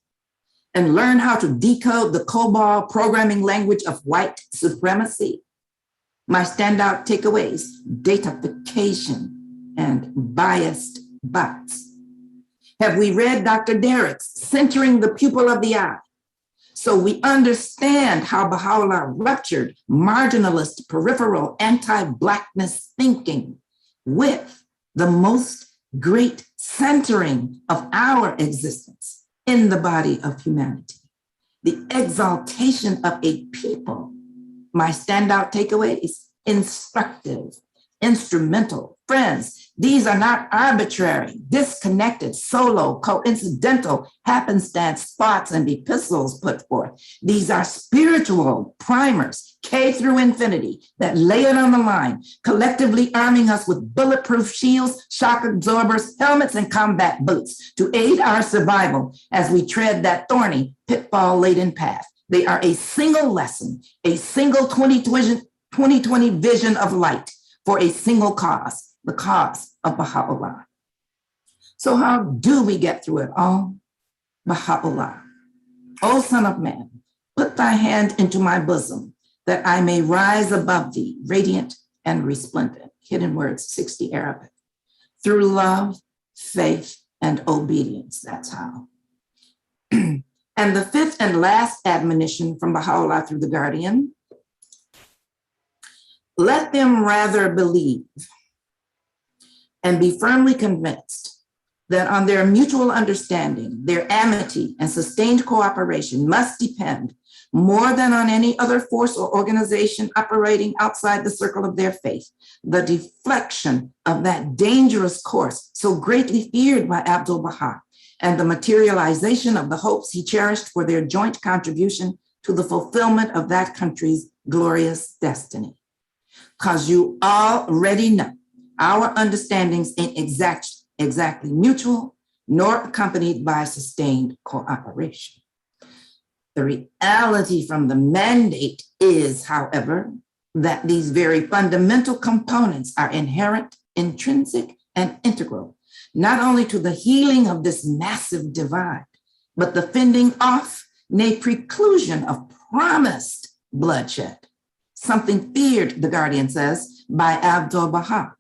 and learn how to decode the COBOL programming language of white supremacy. My standout takeaways, datafication and biased bots. Have we read Dr. Derrick's Centering the Pupil of the Eye? So we understand how Baha'u'llah ruptured marginalist, peripheral, anti-Blackness thinking with the most great centering of our existence in the body of humanity. The exaltation of a people. My standout takeaway is instructive, instrumental. Friends, these are not arbitrary, disconnected, solo, coincidental, happenstance thoughts and epistles put forth. These are spiritual primers, K through infinity, that lay it on the line, collectively arming us with bulletproof shields, shock absorbers, helmets, and combat boots to aid our survival as we tread that thorny, pitfall-laden path. They are a single lesson, a single 2020 vision of light for a single cause, the cause of Baha'u'llah. So how do we get through it all? Baha'u'llah. O Son of Man, put thy hand into my bosom that I may rise above thee, radiant and resplendent. Hidden words, 60 Arabic. Through love, faith, and obedience. That's how. And the fifth and last admonition from Baha'u'llah through the Guardian, let them rather believe and be firmly convinced that on their mutual understanding, their amity and sustained cooperation must depend more than on any other force or organization operating outside the circle of their faith. The deflection of that dangerous course so greatly feared by Abdu'l-Baha and the materialization of the hopes he cherished for their joint contribution to the fulfillment of that country's glorious destiny. Because you already know our understandings ain't exactly mutual, nor accompanied by sustained cooperation. The reality from the mandate is, however, that these very fundamental components are inherent, intrinsic, and integral, not only to the healing of this massive divide, but the fending off, nay, preclusion of promised bloodshed, something feared, the Guardian says, by Abdu'l-Baha.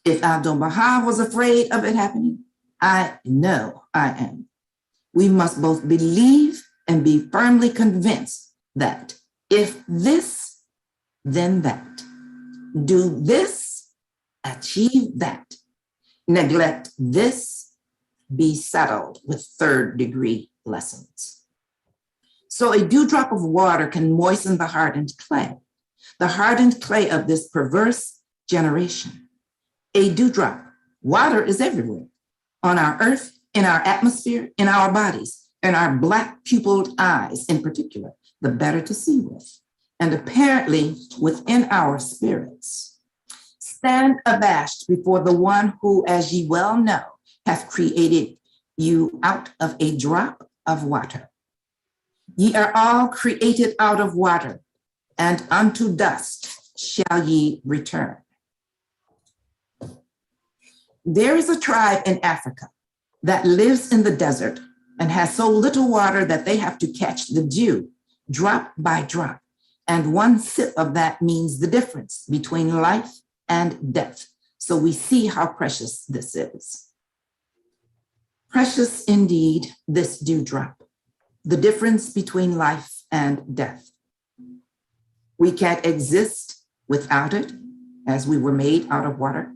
If Abdu'l-Baha was afraid of it happening, I know I am. We must both believe and be firmly convinced that if this, then that. Do this, achieve that. Neglect this, be settled with third-degree lessons. So a dewdrop of water can moisten the hardened clay of this perverse generation. A dewdrop, water is everywhere, on our earth, in our atmosphere, in our bodies, in our black pupiled eyes in particular, the better to see with, and apparently within our spirits. Stand abashed before the one who, as ye well know, hath created you out of a drop of water. Ye are all created out of water, and unto dust shall ye return. There is a tribe in Africa that lives in the desert and has so little water that they have to catch the dew drop by drop. And one sip of that means the difference between life and death. So we see how precious this is. Precious indeed, this dewdrop, the difference between life and death. We can't exist without it, as we were made out of water.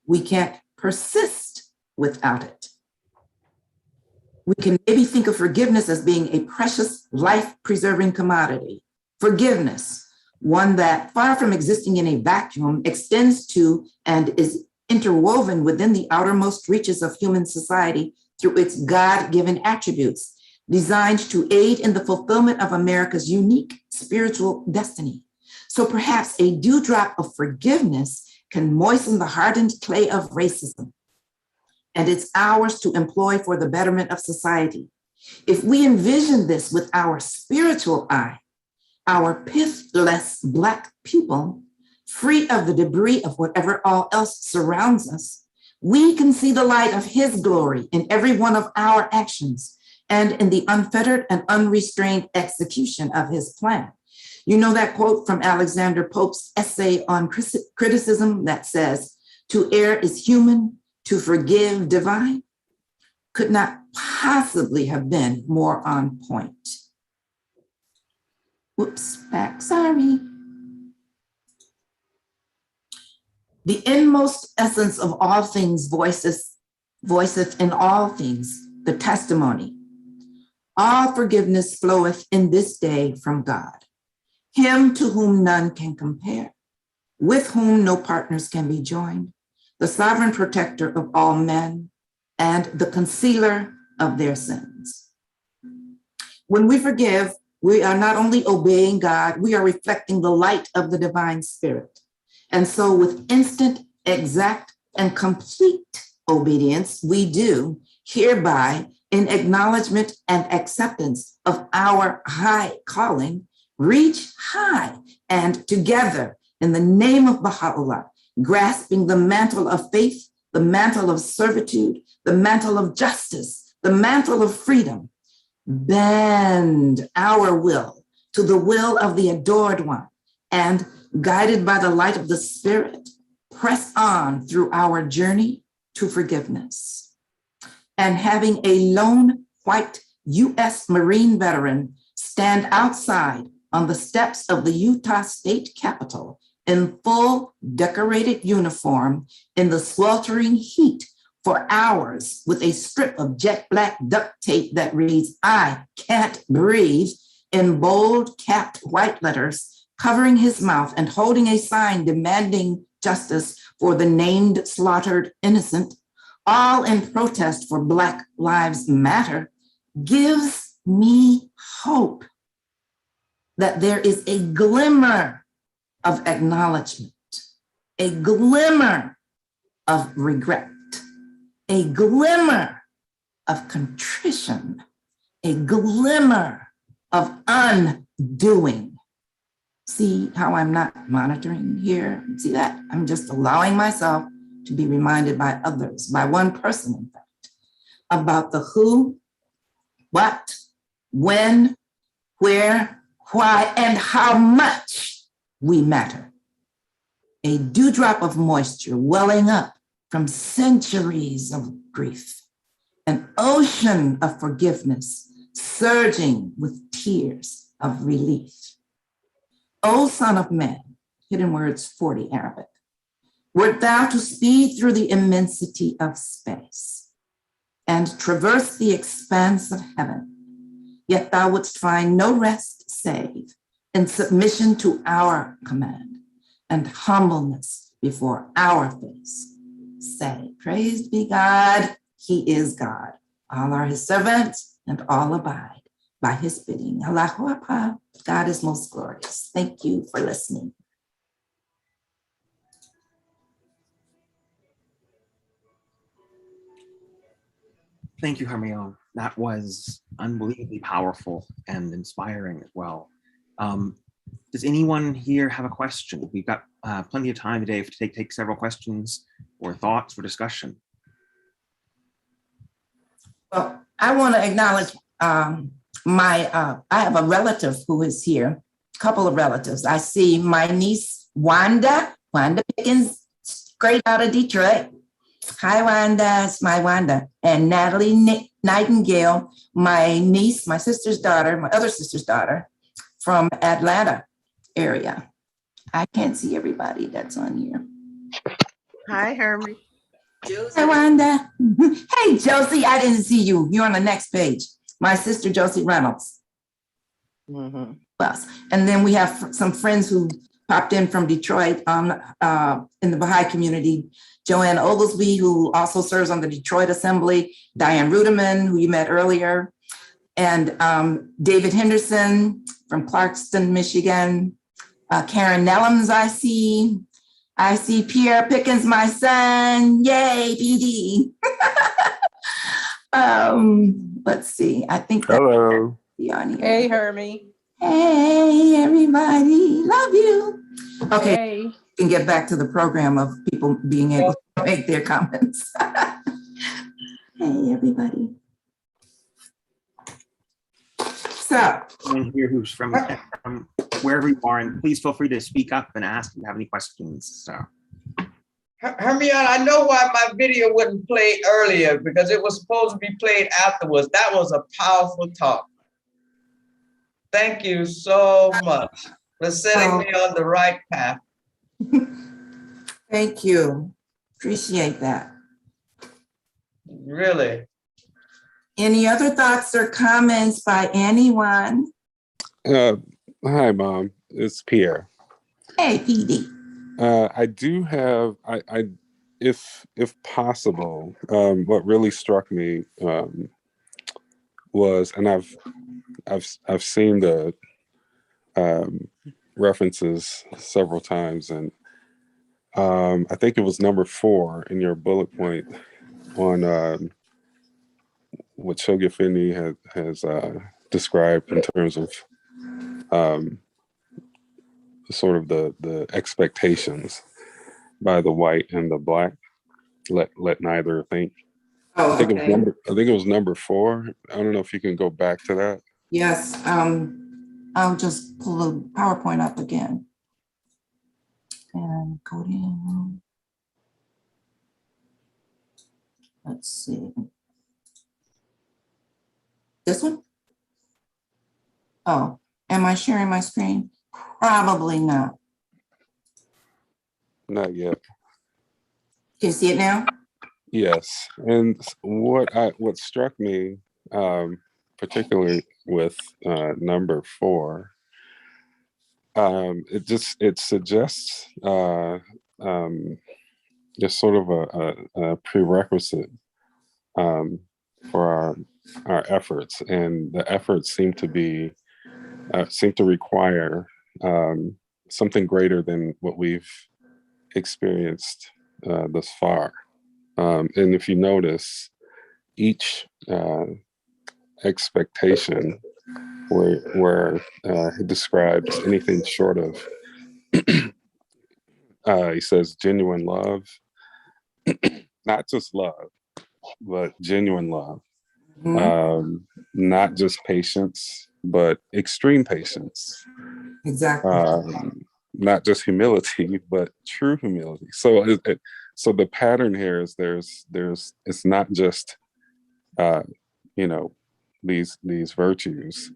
We can't persist without it. We can maybe think of forgiveness as being a precious, life-preserving commodity. Forgiveness, one that, far from existing in a vacuum, extends to and is interwoven within the outermost reaches of human society through its God-given attributes, designed to aid in the fulfillment of America's unique spiritual destiny. So perhaps a dewdrop of forgiveness can moisten the hardened clay of racism, and it's ours to employ for the betterment of society. If we envision this with our spiritual eye, our pithless Black pupil, free of the debris of whatever all else surrounds us, we can see the light of His glory in every one of our actions and in the unfettered and unrestrained execution of His plan. You know that quote from Alexander Pope's essay on criticism that says, "To err is human, to forgive divine," could not possibly have been more on point. Whoops, back, sorry. The inmost essence of all things voiceth in all things, the testimony. All forgiveness floweth in this day from God, him to whom none can compare, with whom no partners can be joined, the sovereign protector of all men, and the concealer of their sins. When we forgive, we are not only obeying God, we are reflecting the light of the divine spirit. And so with instant, exact, and complete obedience, we do hereby, in acknowledgement and acceptance of our high calling, reach high and together in the name of Baha'u'llah, grasping the mantle of faith, the mantle of servitude, the mantle of justice, the mantle of freedom, bend our will to the will of the adored one, and guided by the light of the Spirit, press on through our journey to forgiveness. And having a lone white U.S. Marine veteran stand outside on the steps of the Utah State Capitol in full decorated uniform in the sweltering heat for hours with a strip of jet black duct tape that reads, "I can't breathe," in bold capped white letters, covering his mouth and holding a sign demanding justice for the named slaughtered innocent, all in protest for Black Lives Matter, gives me hope that there is a glimmer of acknowledgement, a glimmer of regret, a glimmer of contrition, a glimmer of undoing. See how I'm not monitoring here? See that? I'm just allowing myself to be reminded by others, by one person, in fact, about the who, what, when, where, why, and how much we matter. A dewdrop of moisture welling up from centuries of grief, an ocean of forgiveness surging with tears of relief. O Son of Man, Hidden Words 40 Arabic, wert thou to speed through the immensity of space and traverse the expanse of heaven, yet thou wouldst find no rest save in submission to our command and humbleness before our face. Say, praised be God, he is God. All are his servants and all abide by his bidding. Allahu Akbar, God is most glorious. Thank you for listening. Thank you, Hermione. That was unbelievably powerful and inspiring as well. Does anyone here have a question? We've got plenty of time today to take several questions or thoughts for discussion. Well, I want to acknowledge I have a relative who is here, a couple of relatives. I see my niece, Wanda Pickens, straight out of Detroit. Hi, Wanda, it's my Wanda. And Natalie Nightingale, my niece, my sister's daughter, my other sister's daughter from Atlanta area. I can't see everybody that's on here. Hi, Hermie. Josie. Hi, Wanda. Hey, Josie, I didn't see you. You're on the next page. My sister, Josie Reynolds. Plus. And then we have some friends who popped in from Detroit in the Baha'i community. Joanne Oglesby, who also serves on the Detroit Assembly, Diane Ruderman, who you met earlier, and David Henderson from Clarkston, Michigan, Karen Nellums, I see Pierre Pickens, my son, yay, PD. Let's see, I think that's Hello. on here. Hey, Hermie. Hey, everybody, love you. Okay. Hey. Can get back to the program of people being able to make their comments. Hey, everybody. So, Someone here who's from wherever you are, and please feel free to speak up and ask if you have any questions. So, Hermione, I know why my video wouldn't play earlier, because it was supposed to be played afterwards. That was a powerful talk. Thank you so much for setting me on the right path. Thank you. Appreciate that. Really. Any other thoughts or comments by anyone? Hi, Mom. It's Pierre. Hey, PD. I do have, if possible, what really struck me was, and I've seen the references several times, and I think it was number 4 in your bullet point on what Shoghi has described in terms of sort of the expectations by the white and the black. Let neither think. Oh, okay. I think it was number 4. I don't know if you can go back to that. Yes, I'll just pull the PowerPoint up again. And go in. Let's see. This one? Oh, am I sharing my screen? Probably not. Not yet. Can you see it now? Yes, and what struck me, particularly with number 4, it suggests just sort of a prerequisite for our efforts, and the efforts seem to require something greater than what we've experienced thus far. And if you notice, each expectation where he describes anything short of, he says genuine love, not just love, but genuine love. Not just patience, but extreme patience. Exactly. Not just humility, but true humility. So so the pattern here is there's it's not just these virtues.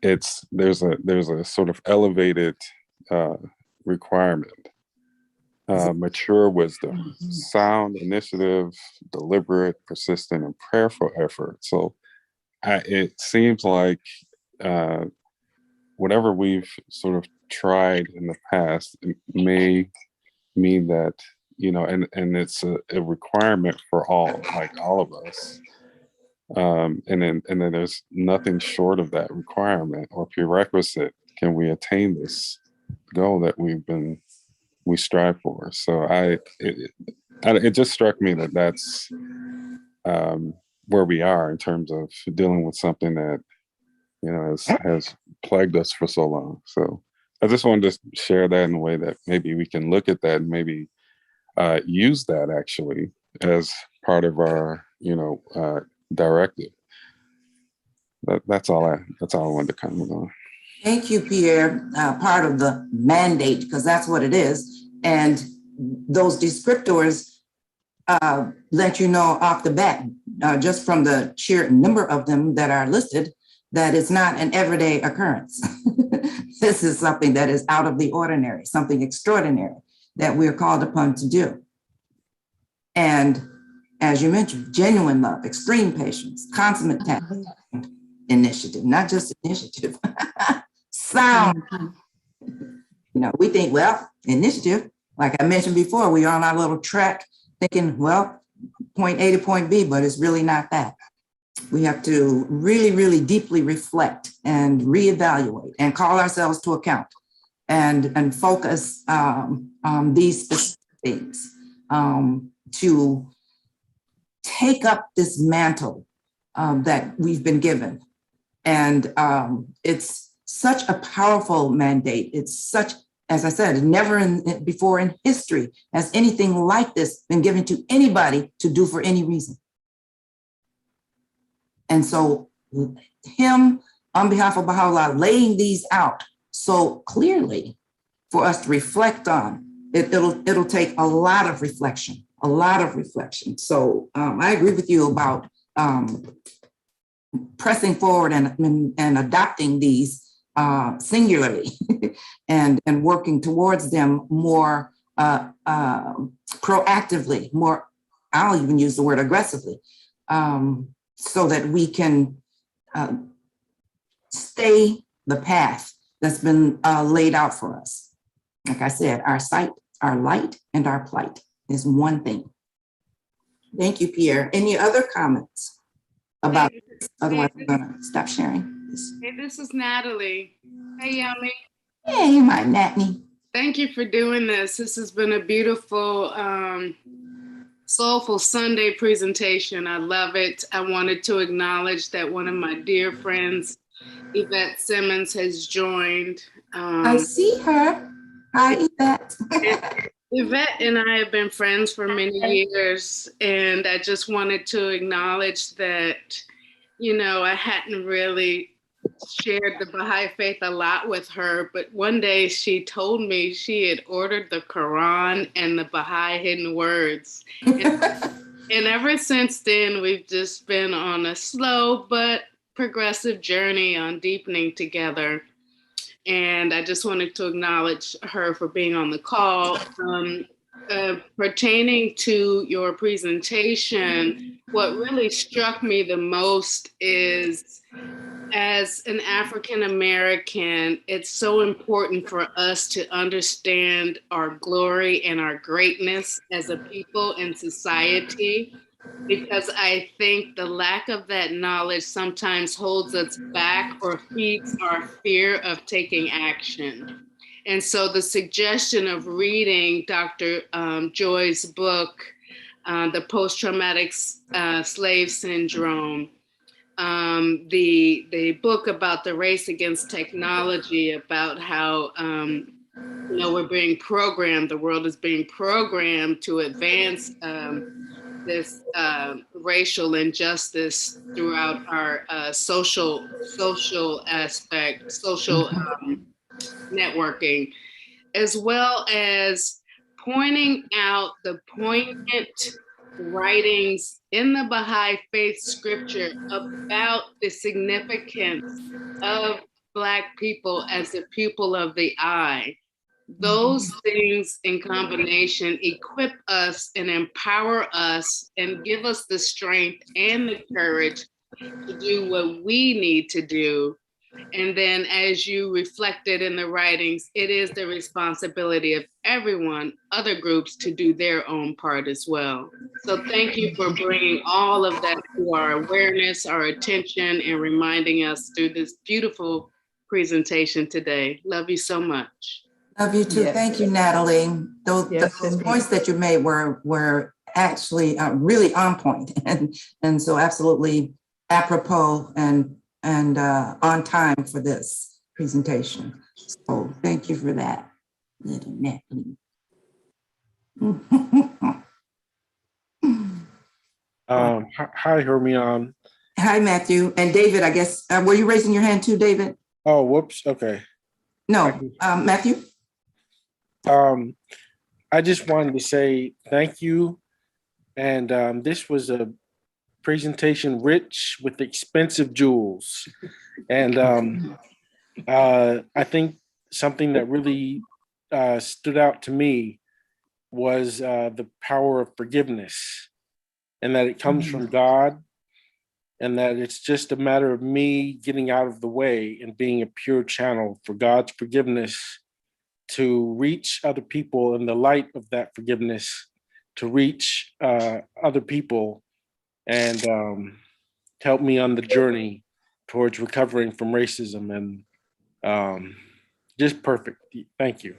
There's a sort of elevated requirement. Mature wisdom, sound initiative, deliberate, persistent, and prayerful effort. So it seems like whatever we've sort of tried in the past may mean that, and it's a requirement for all of us. And then there's nothing short of that requirement or prerequisite can we attain this goal that we strive for. So it just struck me that that's where we are in terms of dealing with something that has plagued us for so long. So I just wanted to share that in a way that maybe we can look at that and maybe use that actually as part of our directive. That's all I wanted to comment on. Thank you, Pierre. Part of the mandate, because that's what it is. And those descriptors let you know off the bat, just from the sheer number of them that are listed, that it's not an everyday occurrence. This is something that is out of the ordinary, something extraordinary that we're called upon to do. And as you mentioned, genuine love, extreme patience, consummate tact, initiative, not just initiative, sound. We think, well, initiative, like I mentioned before, we are on our little track thinking, well, point A to point B, but it's really not that. We have to really, really deeply reflect and reevaluate and call ourselves to account and focus on these specific things to take up this mantle that we've been given. And it's such a powerful mandate. It's such, as I said, never before in history has anything like this been given to anybody to do for any reason. And so him, on behalf of Baha'u'llah, laying these out so clearly for us to reflect on, it'll take a lot of reflection, So I agree with you about pressing forward and adopting these singularly and working towards them more proactively, more, I'll even use the word aggressively. so that we can stay the path that's been laid out for us. Like I said, our sight, our light, and our plight is one thing. Thank you, Pierre. Any other comments about this? Otherwise, I'm gonna stop sharing this. Hey, this is Natalie. Hey, Yummy. Hey, my Natney. Thank you for doing this. This has been a beautiful, soulful Sunday presentation. I love it. I wanted to acknowledge that one of my dear friends, Yvette Simmons, has joined. I see her. Hi, Yvette. Yvette and I have been friends for many years, and I just wanted to acknowledge that, you know, I hadn't really shared the Baha'i faith a lot with her, but one day she told me she had ordered the Quran and the Baha'i hidden words. And ever since then, we've just been on a slow but progressive journey on deepening together. And I just wanted to acknowledge her for being on the call. Pertaining to your presentation, what really struck me the most is, as an African American, it's so important for us to understand our glory and our greatness as a people in society, because I think the lack of that knowledge sometimes holds us back or feeds our fear of taking action. And so the suggestion of reading Dr. Joy's book, The Post-Traumatic Slave Syndrome, the book about the race against technology, about how you know, we're being programmed, the world is being programmed to advance this racial injustice throughout our social aspect, social networking, as well as pointing out the poignant writings in the Baha'i faith scripture about the significance of Black people as the pupil of the eye. Those things in combination equip us and empower us and give us the strength and the courage to do what we need to do. And then, as you reflected in the writings, it is the responsibility of everyone, other groups, to do their own part as well. So thank you for bringing all of that to our awareness, our attention, and reminding us through this beautiful presentation today. Love you so much. Love you too. Yes. Thank you, Natalie. Those points that you made were actually really on point, and so absolutely apropos and on time for this presentation. So thank you for that, little Natalie. Hi, Hermione. Hi, Matthew and David. I guess were you raising your hand too, David? Oh, whoops. Okay. No, Matthew. I just wanted to say thank you. And this was a presentation rich with expensive jewels. And I think something that really stood out to me was the power of forgiveness, and that it comes from God, and that it's just a matter of me getting out of the way and being a pure channel for God's forgiveness to reach other people, in the light of that forgiveness, to reach other people and help me on the journey towards recovering from racism. And just perfect. Thank you.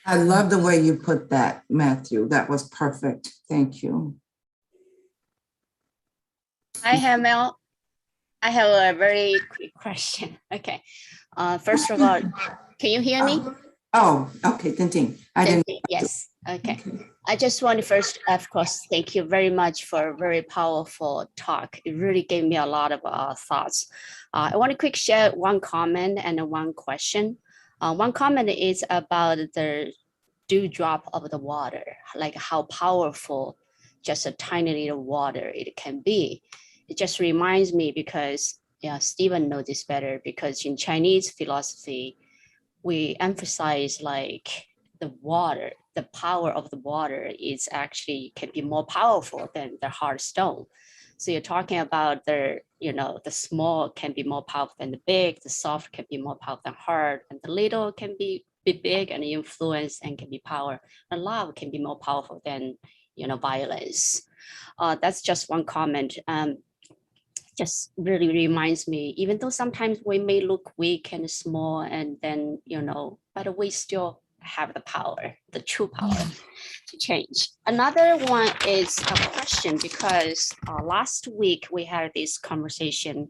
I love the way you put that, Matthew. That was perfect. Thank you. Hi, Hamel. I have a very quick question. Okay. First of all, can you hear me? Oh, okay. Continue. I didn't. Yes. Okay. I just want to first, of course, thank you very much for a very powerful talk. It really gave me a lot of thoughts. I want to quick share one comment and one question. One comment is about the dewdrop of the water, like how powerful just a tiny little water it can be. It just reminds me, because Stephen knows this better, because in Chinese philosophy, we emphasize like the water, the power of the water is actually can be more powerful than the hard stone. So you're talking about the, the small can be more powerful than the big, the soft can be more powerful than hard, and the little can be big and influence and can be power. And love can be more powerful than, violence. That's just one comment. Just really reminds me, even though sometimes we may look weak and small and then, but we still have the power, the true power to change. Another one is a question, because last week we had this conversation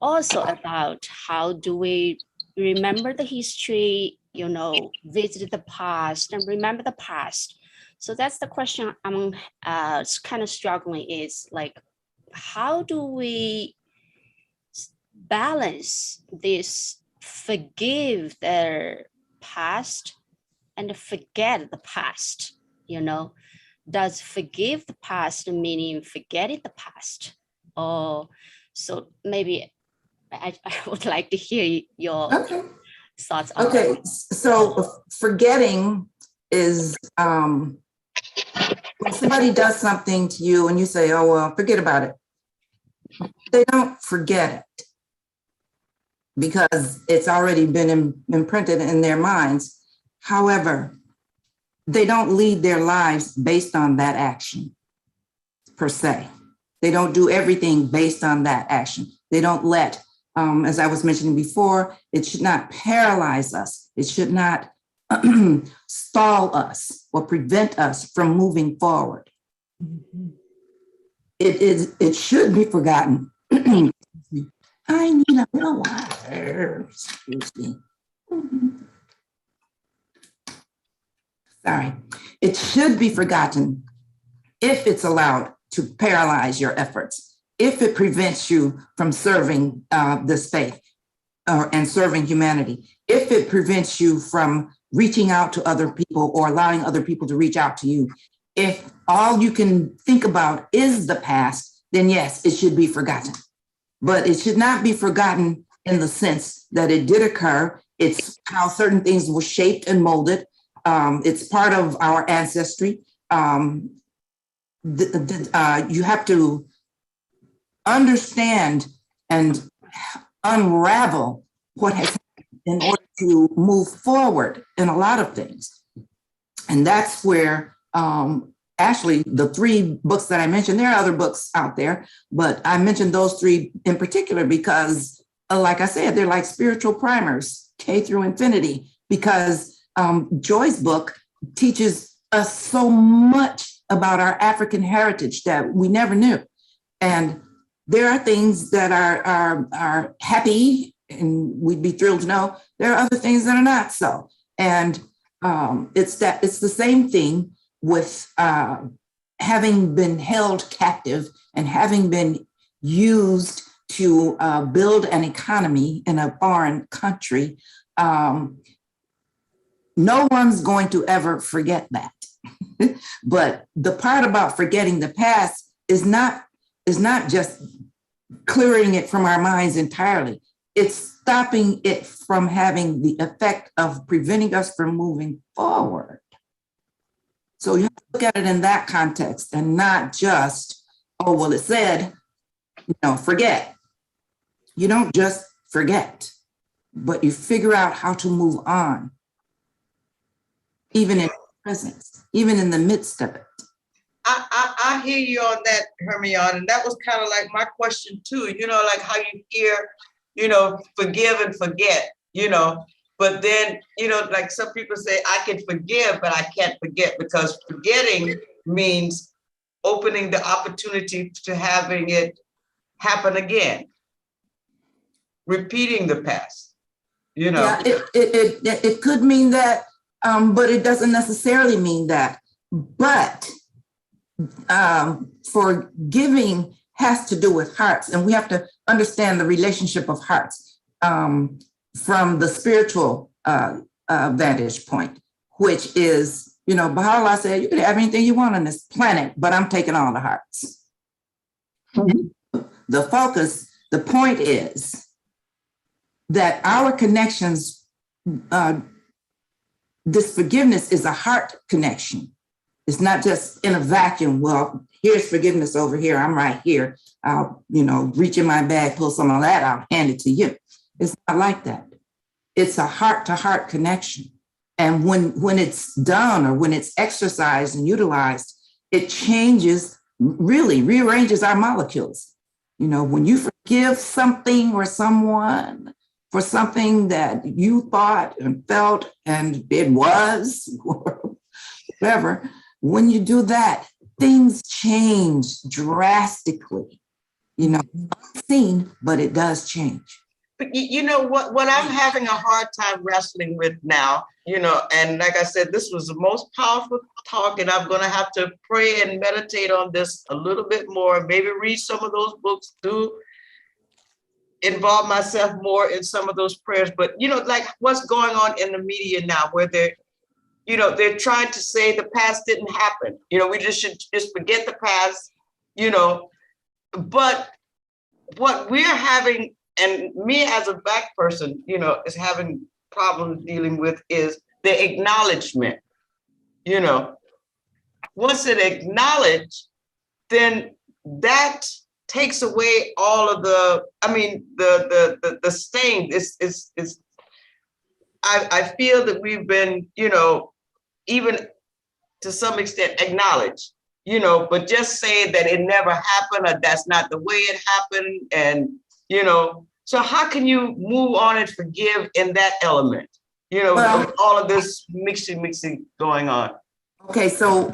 also about how do we remember the history, visit the past and remember the past. So that's the question I'm kind of struggling is like, how do we balance this forgive their past and forget the past? Does forgive the past meaning forgetting the past? Or so maybe I would like to hear your thoughts on Okay, that. so forgetting is when somebody does something to you and you say, oh, well, forget about it. They don't forget it because it's already been imprinted in their minds. However, they don't lead their lives based on that action per se. They don't do everything based on that action. They don't let, as I was mentioning before, it should not paralyze us. It should not stall us or prevent us from moving forward. It should be forgotten. I need a little water. Excuse me. Sorry. It should be forgotten if it's allowed to paralyze your efforts, if it prevents you from serving this faith and serving humanity, if it prevents you from reaching out to other people or allowing other people to reach out to you. If all you can think about is the past, then yes, it should be forgotten. But it should not be forgotten in the sense that it did occur. It's how certain things were shaped and molded. It's part of our ancestry. You have to understand and unravel what has happened in order to move forward in a lot of things. And that's where actually the 3 books that I mentioned, there are other books out there, but I mentioned those 3 in particular because, like I said, they're like spiritual primers, K through infinity, because Joy's book teaches us so much about our African heritage that we never knew. And there are things that are happy, and we'd be thrilled to know. There are other things that are not so. And it's the same thing with having been held captive and having been used to build an economy in a foreign country. No one's going to ever forget that. But the part about forgetting the past is not just clearing it from our minds entirely. It's stopping it from having the effect of preventing us from moving forward. So you have to look at it in that context and not just, oh, well, it said, forget. You don't just forget, but you figure out how to move on, even in presence, even in the midst of it. I hear you on that, Hermione, and that was kind of like my question too, like how you hear, forgive and forget, but then, like some people say, I can forgive, but I can't forget, because forgetting means opening the opportunity to having it happen again, repeating the past, Yeah, it could mean that, but it doesn't necessarily mean that. But forgiving has to do with hearts, and we have to understand the relationship of hearts from the spiritual vantage point, which is, Baha'u'llah said, you can have anything you want on this planet, but I'm taking all the hearts. The focus, the point is that our connections, this forgiveness is a heart connection. It's not just in a vacuum. Well, here's forgiveness over here. I'm right here. I'll, reach in my bag, pull some of that out, hand it to you. It's not like that. It's a heart-to-heart connection. And when it's done or when it's exercised and utilized, it changes, really rearranges our molecules. When you forgive something or someone for something that you thought and felt and it was, or whatever, when you do that, things change drastically. Unseen, but it does change. But you know what I'm having a hard time wrestling with now, and like I said, this was the most powerful talk, and I'm going to have to pray and meditate on this a little bit more, maybe read some of those books, involve myself more in some of those prayers. But, like what's going on in the media now, where they're trying to say the past didn't happen. We should just forget the past, but what we're having, and me as a Black person, is having problems dealing with is the acknowledgement. Once it acknowledged, then that takes away all of the stain. I feel that we've been, even to some extent acknowledged, but just saying that it never happened or that's not the way it happened. And, so how can you move on and forgive in that element, with all of this mixing going on? Okay, so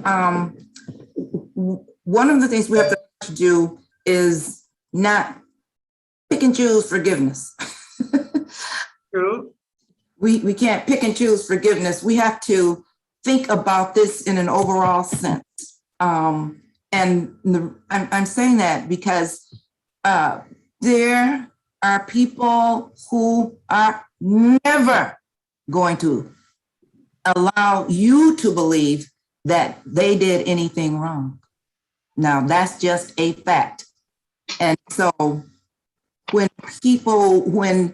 one of the things we have to do is not pick and choose forgiveness. True. We can't pick and choose forgiveness. We have to think about this in an overall sense. I'm saying that because there are people who are never going to allow you to believe that they did anything wrong. Now, that's just a fact. And so when you can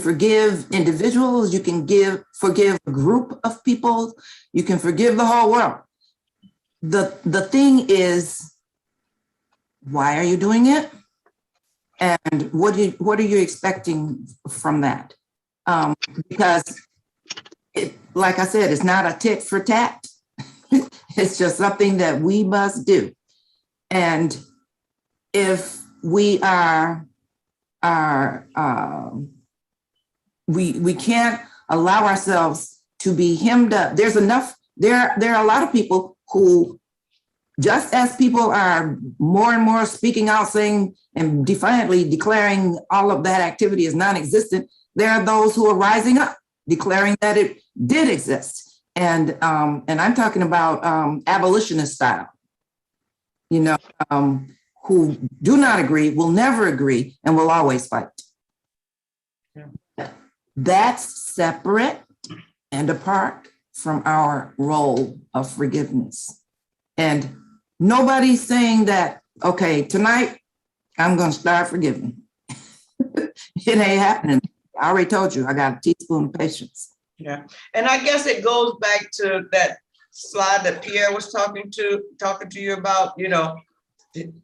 forgive individuals, you can forgive a group of people, you can forgive the whole world. The thing is, why are you doing it? And what are you expecting from that? Because like I said, it's not a tit for tat. It's just something that we must do. And if we are we can't allow ourselves to be hemmed up. There are a lot of people who, just as people are more and more speaking out, saying and defiantly declaring all of that activity is non-existent, there are those who are rising up, declaring that it did exist. And I'm talking about abolitionist style, who do not agree, will never agree, and will always fight. Yeah. That's separate and apart from our role of forgiveness. And nobody's saying that, okay, tonight I'm going to start forgiving. It ain't happening. I already told you, I got a teaspoon of patience. Yeah. And I guess it goes back to that slide that Pierre was talking to you about,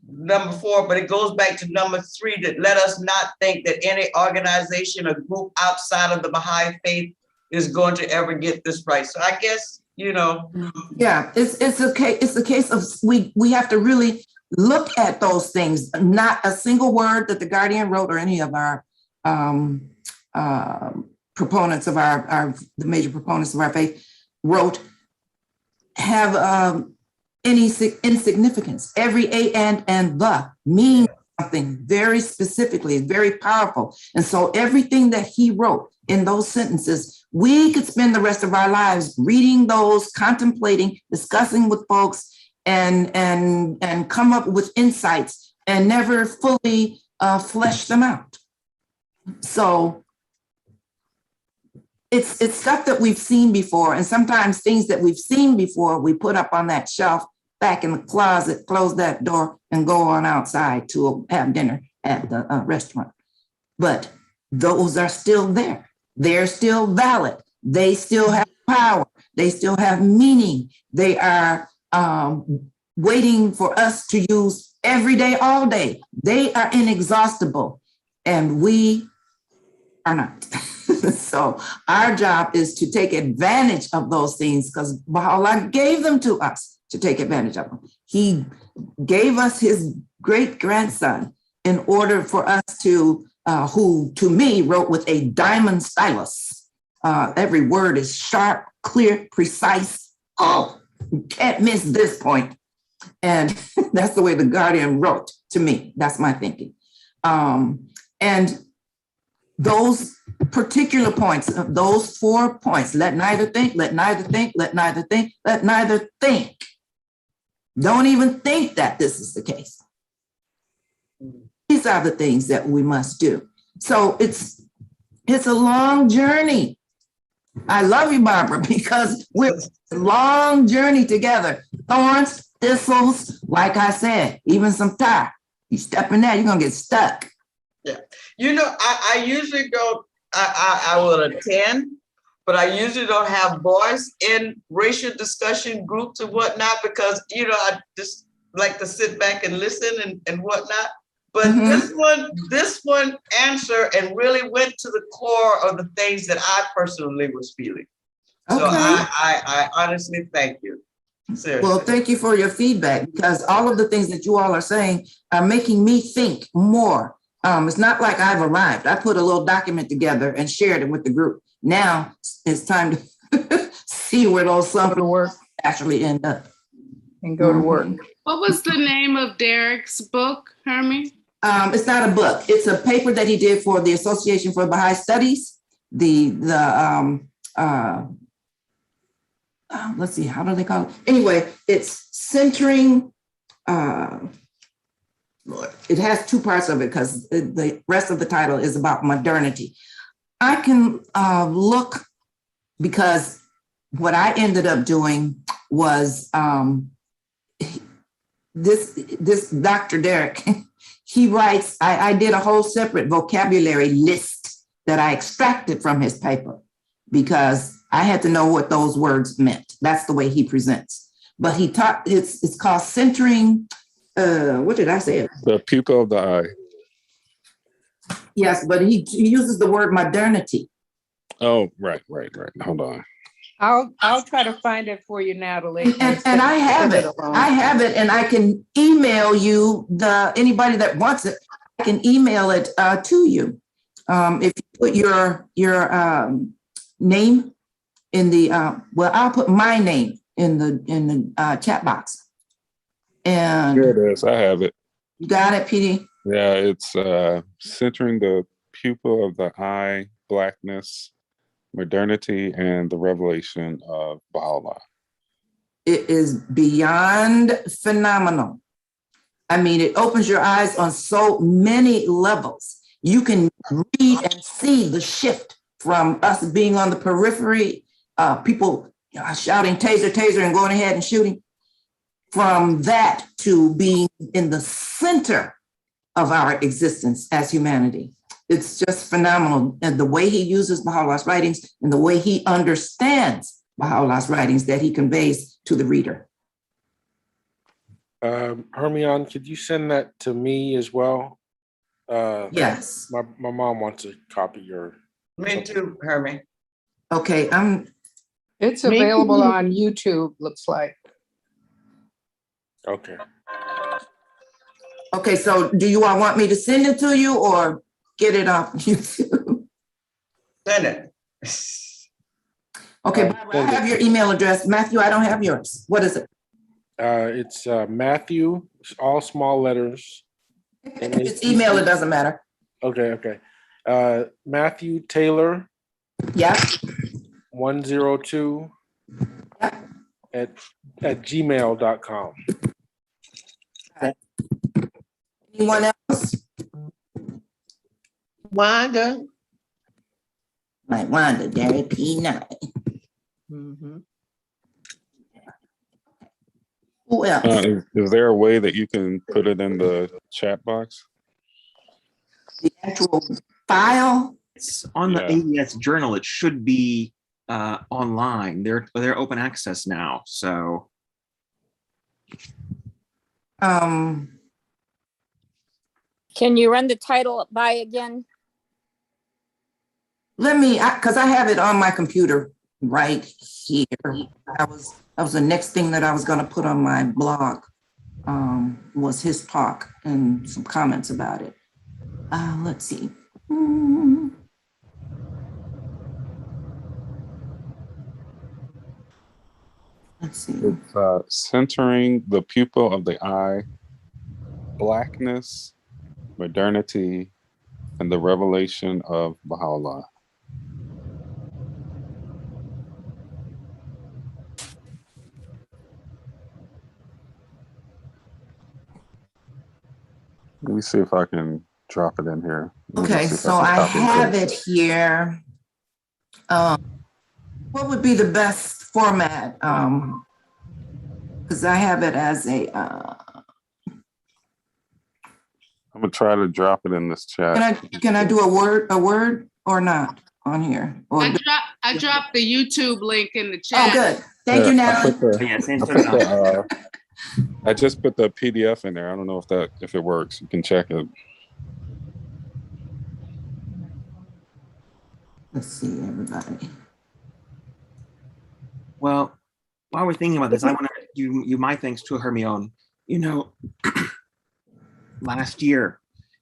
number 4, but it goes back to number 3, that let us not think that any organization or group outside of the Baha'i faith is going to ever get this right. So I guess, Yeah, it's a case of we have to really look at those things. Not a single word that the Guardian wrote or any of our proponents of the major proponents of our faith wrote have any insignificance. Every a and the means something very specifically, very powerful. And so everything that he wrote in those sentences, we could spend the rest of our lives reading those, contemplating, discussing with folks, and come up with insights and never fully flesh them out. So it's stuff that we've seen before, and sometimes things that we've seen before we put up on that shelf back in the closet, close that door, and go on outside to have dinner at the restaurant. But those are still there. They're still valid. They still have power. They still have meaning. They are waiting for us to use every day, all day. They are inexhaustible, and we are not. So our job is to take advantage of those things because Baha'u'llah gave them to us to take advantage of them. He gave us his great grandson in order for us to, who to me wrote with a diamond stylus. Every word is sharp, clear, precise. Oh, you can't miss this point. And that's the way the Guardian wrote to me. That's my thinking. And those particular points, those 4 points, let neither think, let neither think, let neither think, let neither think. Don't even think that this is the case. These are the things that we must do. So it's a long journey. I love you, Barbara, because we're a long journey together. Thorns, thistles, like I said, even some tar. You step in there, you're gonna get stuck. Yeah. You know, I usually don't, I will attend, but I usually don't have voice in racial discussion groups and whatnot because, you know, I just like to sit back and listen and whatnot. But this one answered and really went to the core of the things that I personally was feeling. So I honestly thank you. Seriously. Well, thank you for your feedback because all of the things that you all are saying are making me think more. It's not like I've arrived. I put a little document together and shared it with the group. Now it's time to see where those work actually end up. And go to work. What was the name of Derek's book, Hermie? It's not a book. It's a paper that he did for the Association for Baha'i Studies. Let's see, how do they call it? Anyway, it's centering. It has 2 parts of it because the rest of the title is about modernity. I can look because what I ended up doing was this Dr. Derek, he writes, I did a whole separate vocabulary list that I extracted from his paper because I had to know what those words meant. That's the way he presents. But he taught, it's called centering, what did I say? The pupil of the eye. Yes, but he uses the word modernity. Oh, right. Hold on. I'll try to find it for you now to let you. And I have it. I have it, and I can email you anybody that wants it. I can email it to you. If you put your name in the I'll put my name in the chat box. And here it is. I have it. You got it, PD? Yeah, it's centering the pupil of the eye, blackness, modernity, and the revelation of Baha'u'llah. It is beyond phenomenal. I mean, it opens your eyes on so many levels. You can read and see the shift from us being on the periphery, people shouting taser, taser, and going ahead and shooting, from that to being in the center of our existence as humanity. It's just phenomenal. And the way he uses Baha'u'llah's writings and the way he understands Baha'u'llah's writings that he conveys to the reader. Hermione, could you send that to me as well? Yes. My mom wants a copy of your. Me too, Hermie. Okay, it's available on YouTube, looks like. Okay. Okay, so do you all want me to send it to you or get it off YouTube? Send it. Okay, Barbara, I have your email address. Matthew, I don't have yours. What is it? It's Matthew, all small letters. If it's email, it doesn't matter. Okay. Matthew Taylor. Yeah. 102 at gmail.com. Anyone else? Wanda. Like Wanda, Gary P9. Mm-hmm. Who else? Is there a way that you can put it in the chat box? The actual file? It's on the AES journal. It should be online. They're open access now. So can you run the title by again? Let me, because I have it on my computer right here. That was the next thing that I was going to put on my blog, was his talk and some comments about it. Let's see. Let's see. It's centering the pupil of the eye, Blackness, modernity, and the revelation of Baha'u'llah. Let me see if I can drop it in here. Okay, so I have it here. What would be the best format? Because I have it as a. I'm gonna try to drop it in this chat. Can I do a word or not on here? Or I dropped the YouTube link in the chat. Oh, good. Thank you, Natalie. I just put the PDF in there. I don't know if it works. You can check it. Let's see, everybody. Well, while we're thinking about this, I want to you my thanks to Hermione. You know, last year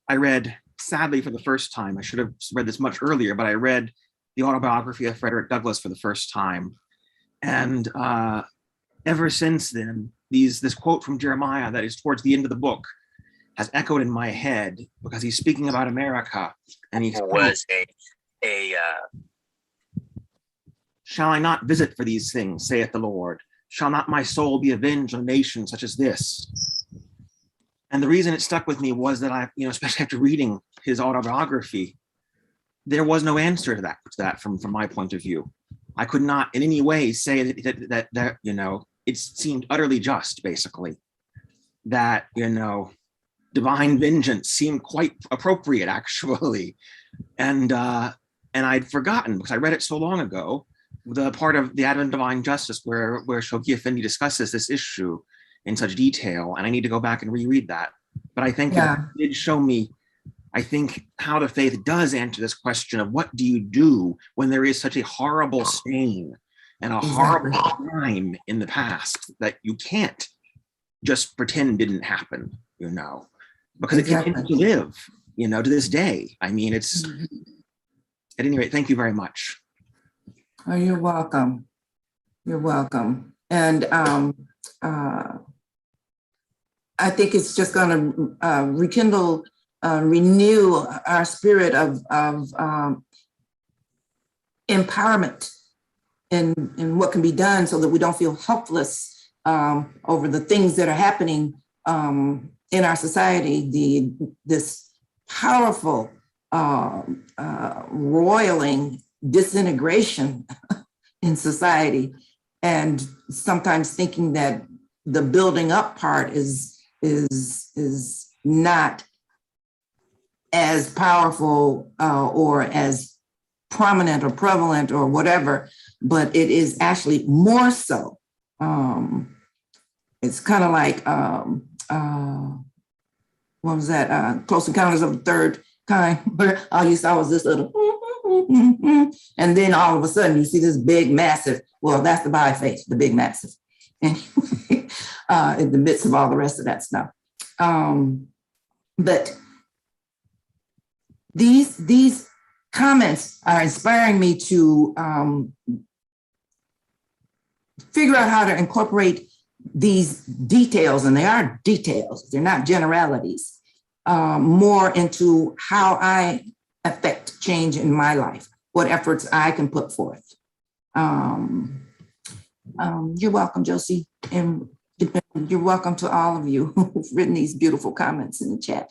I read, sadly for the first time, I should have read this much earlier, but I read the autobiography of Frederick Douglass for the first time. And ever since then, this quote from Jeremiah that is towards the end of the book has echoed in my head, because he's speaking about America, and he was shall I not visit for these things, saith the Lord? Shall not my soul be avenged on a nation such as this? And the reason it stuck with me was that especially after reading his autobiography, there was no answer to that from my point of view. I could not in any way say that it seemed utterly just, basically, that, divine vengeance seemed quite appropriate, actually. And I'd forgotten, because I read it so long ago, the part of the Advent of Divine Justice where Shoghi Effendi discusses this issue in such detail, and I need to go back and reread that. But I think it did show me, I think, how the faith does answer this question of what do you do when there is such a horrible stain and a horrible crime in the past that you can't just pretend didn't happen, because it continues to live, to this day. I mean, it's, at any rate, thank you very much. Oh, you're welcome. You're welcome. And I think it's just going to rekindle, renew our spirit of empowerment in what can be done, so that we don't feel helpless over the things that are happening in our society. This powerful roiling disintegration in society, and sometimes thinking that the building up part is not as powerful or as prominent or prevalent or whatever, but it is actually more so. It's kind of like what was that? Close Encounters of the Third Kind, where all you saw was this little, and then all of a sudden you see this big, massive. Well, that's the Baha'i faith, the big, massive, and in the midst of all the rest of that stuff. But these comments are inspiring me to figure out how to incorporate these details, and they are details, they're not generalities, more into how I affect change in my life, what efforts I can put forth. You're welcome, Josie, and you're welcome to all of you who've written these beautiful comments in the chat.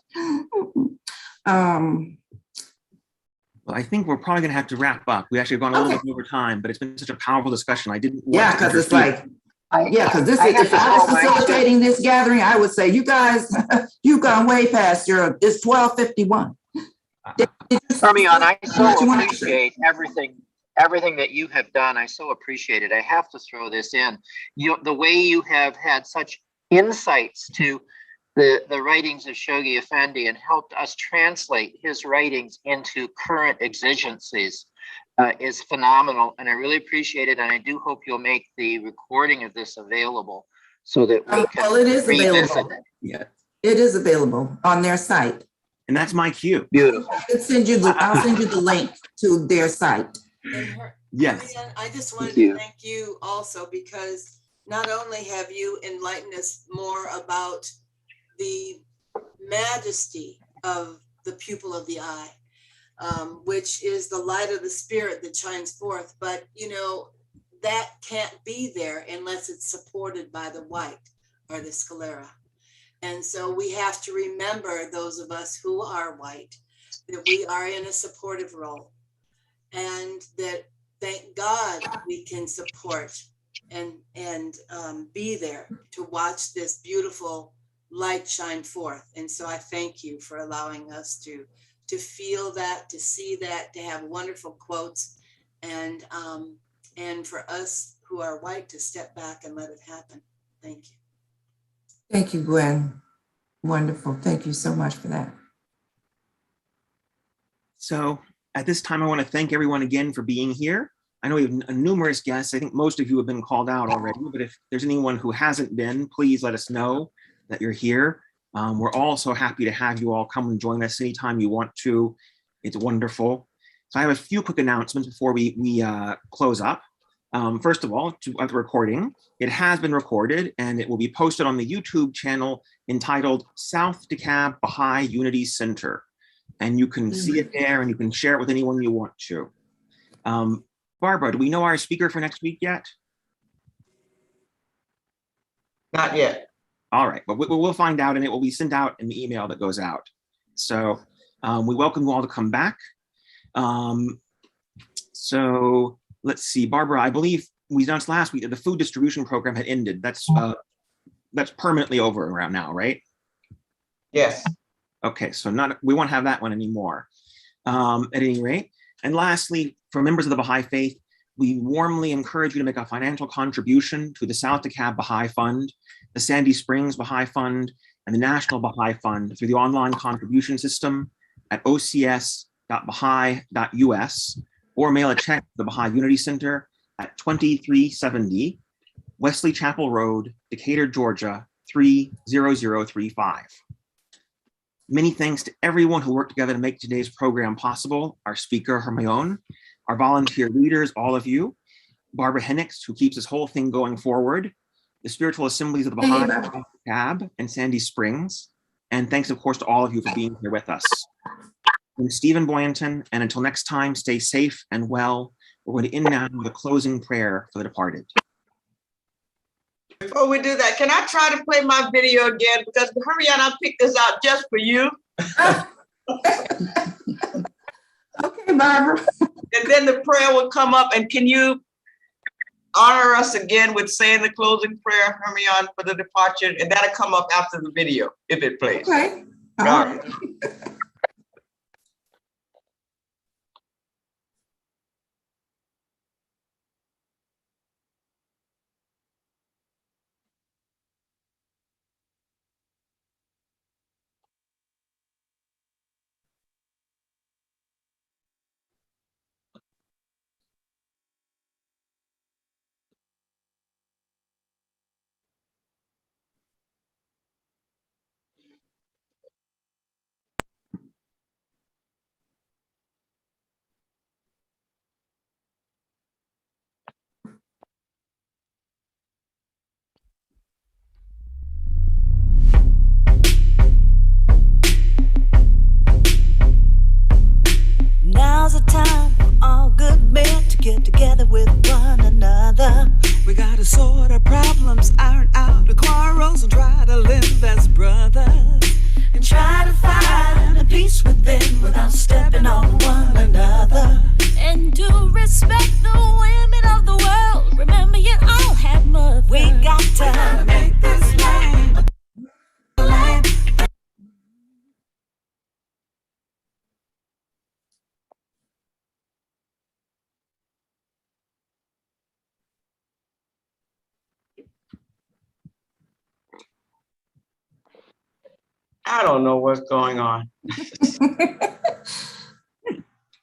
Well, I think we're probably going to have to wrap up. We actually have gone a little bit over time, but it's been such a powerful discussion. I didn't. Yeah, because it's like, because this is, if I was facilitating this gathering, I would say, you guys, you've gone way past it's 12:51. Hermione, I so appreciate everything everything that you have done. I so appreciate it. I have to throw this in. The way you have had such insights to the writings of Shoghi Effendi and helped us translate his writings into current exigencies is phenomenal. And I really appreciate it. And I do hope you'll make the recording of this available so that we can Well, it is revisit available. it. Yeah. It is available on their site. And that's my cue. Beautiful. I'll send you the link to their site. Yes. Marianne, I just wanted to thank you also, because not only have you enlightened us more about the majesty of the pupil of the eye, which is the light of the spirit that shines forth, but that can't be there unless it's supported by the white or the sclera. And so we have to remember, those of us who are white, that we are in a supportive role, and that thank God we can support and be there to watch this beautiful light shine forth. And so I thank you for allowing us to feel that, to see that, to have wonderful quotes, and for us who are white to step back and let it happen. Thank you. Thank you, Gwen. Wonderful. Thank you so much for that. So at this time, I want to thank everyone again for being here. I know we have numerous guests. I think most of you have been called out already, but if there's anyone who hasn't been, please let us know that you're here. We're all so happy to have you all come and join us anytime you want to. It's wonderful. So I have a few quick announcements before we close up. First of all, to the recording, it has been recorded and it will be posted on the YouTube channel entitled South DeKalb Baha'i Unity Center. And you can see it there and you can share it with anyone you want to. Barbara, do we know our speaker for next week yet? Not yet. All right, but we'll find out, and it will be sent out in the email that goes out. So we welcome you all to come back. So let's see, Barbara, I believe we announced last week that the food distribution program had ended. That's permanently over around now, right? Yes. Okay, so we won't have that one anymore at any rate. And lastly, for members of the Baha'i faith, we warmly encourage you to make a financial contribution to the South DeKalb Baha'i Fund, the Sandy Springs Baha'i Fund, and the National Baha'i Fund through the online contribution system at ocs.baha'i.us, or mail a check to the Baha'i Unity Center at 2370 Wesley Chapel Road, Decatur, Georgia, 30035. Many thanks to everyone who worked together to make today's program possible. Our speaker, Hermione, our volunteer leaders, all of you, Barbara Hennix, who keeps this whole thing going forward, the spiritual assemblies of the Baha'i Cab and Sandy Springs, and thanks, of course, to all of you for being here with us. I'm Stephen Boyanton, and until next time, stay safe and well. We're going to end now with a closing prayer for the departed. Before we do that, can I try to play my video again? Because Hermione, I picked this out just for you. Okay, Barbara. And then the prayer will come up, and can you honor us again with saying the closing prayer, Hermione, for the departure? And that'll come up after the video, if it plays. Okay. All right. Now's the time for all good men to get together with one another. We gotta sort our problems, iron out the quarrels, and try to live as brothers. And try to find a peace within without stepping on one another. And to respect the women of the world. Remember, you all have mothers. We got to make this land a land. I don't know what's going on.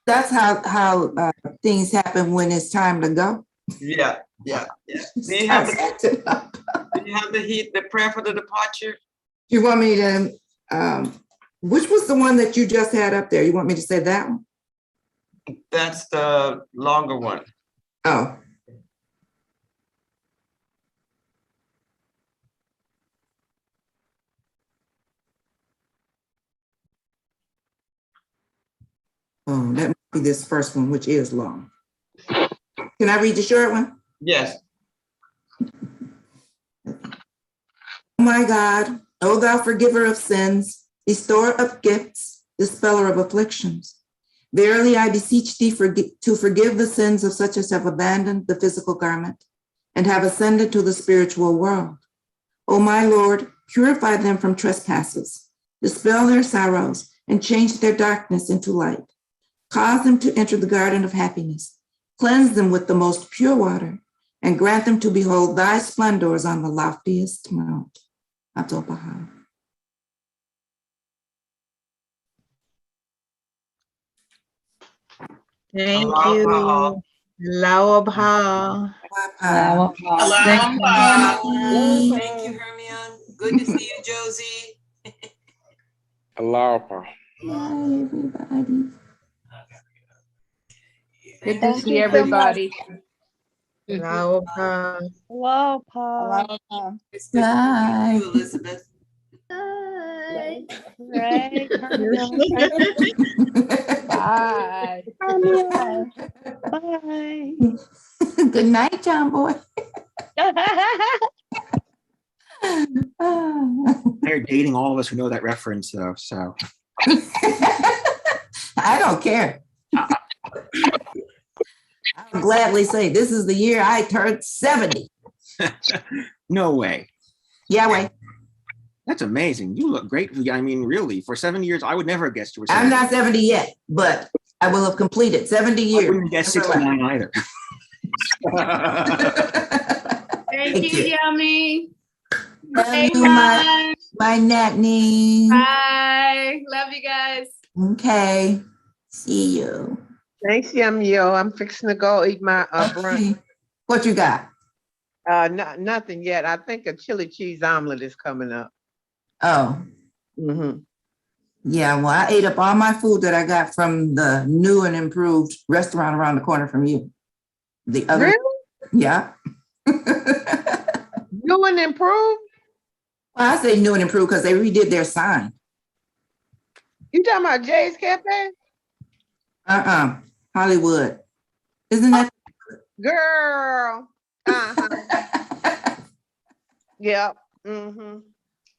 That's how things happen when it's time to go. Yeah. Do you have the prayer for the departure? You want me to, which was the one that you just had up there? You want me to say that one? That's the longer one. Oh. Oh, that might be this first one, which is long. Can I read the short one? Yes. Oh my God, O thou forgiver of sins, bestower of gifts, dispeller of afflictions. Verily I beseech thee to forgive the sins of such as have abandoned the physical garment and have ascended to the spiritual world. O my Lord, purify them from trespasses, dispel their sorrows, and change their darkness into light. Cause them to enter the garden of happiness. Cleanse them with the most pure water, and grant them to behold thy splendors on the loftiest mount. Abdul Baha'i. Thank you. Laobha. Thank you, Hermione. Good to see you, Josie. Alapa. Hi, everybody. Good to see everybody. Laobha. Aloha. Bye. You, Elizabeth. Hi. Right. Bye. Bye. Good night, John Boy. They're dating all of us who know that reference, though. So I don't care. I'll gladly say this is the year I turned 70. no way. Yeah, way. That's amazing. You look great. I mean, really, for 7 years, I would never have guessed you were 70. I'm not 70 yet, but I will have completed 70 years. I wouldn't guess 69 either. Thank you, Yummy. Love Hey, you, Ron. my Natney. Bye. Love you guys. Okay. See you. Thanks, Yo. I'm fixing to go eat my brunch. Okay. What you got? Nothing yet. I think a chili cheese omelet is coming up. Oh. Mm-hmm. Yeah, well, I ate up all my food that I got from the new and improved restaurant around the corner from you. The other, really? Yeah. New and improved? Well, I say new and improved because they redid their sign. You talking about Jay's Cafe? Hollywood. Isn't that? Girl. Uh-huh. Yep. Mm-hmm.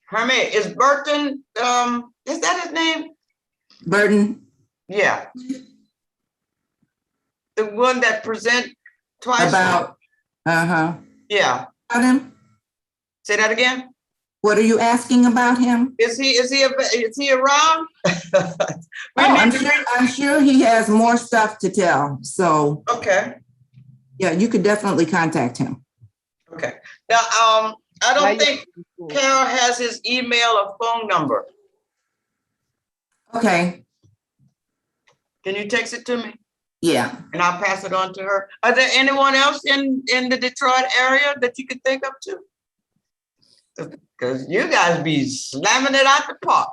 Hermit, is Burton, is that his name? Burton. Yeah. The one that present twice. About, Yeah. About him? Say that again? What are you asking about him? Is he around? I'm sure he has more stuff to tell. So okay. Yeah, you could definitely contact him. Okay. Now I don't think Carol has his email or phone number. Okay. Can you text it to me? Yeah. And I'll pass it on to her. Are there anyone else in the Detroit area that you could think of too? Because you guys be slamming it out the park.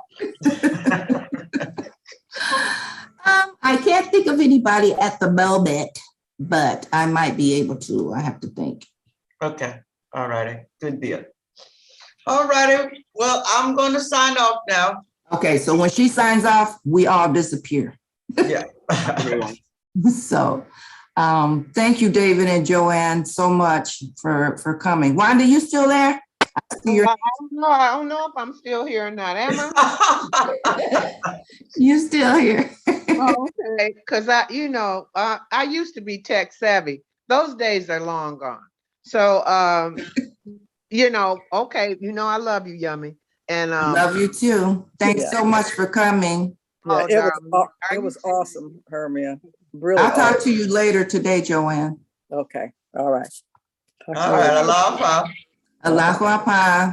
I can't think of anybody at the moment, but I might be able to. I have to think. Okay. All righty. Good deal. All righty. Well, I'm going to sign off now. Okay. So when she signs off, we all disappear. Yeah. So thank you, David and Joanne, so much for coming. Wanda, you still there? I don't know if I'm still here or not. Am I? You still here? Okay, because I used to be tech savvy. Those days are long gone. So okay, I love you, Yummy, and love you too. Thanks so much for coming. Yeah, it was awesome, Hermia. Really. I'll talk to you later today, Joanne. Okay. All right. All right. Aloha. Aloha.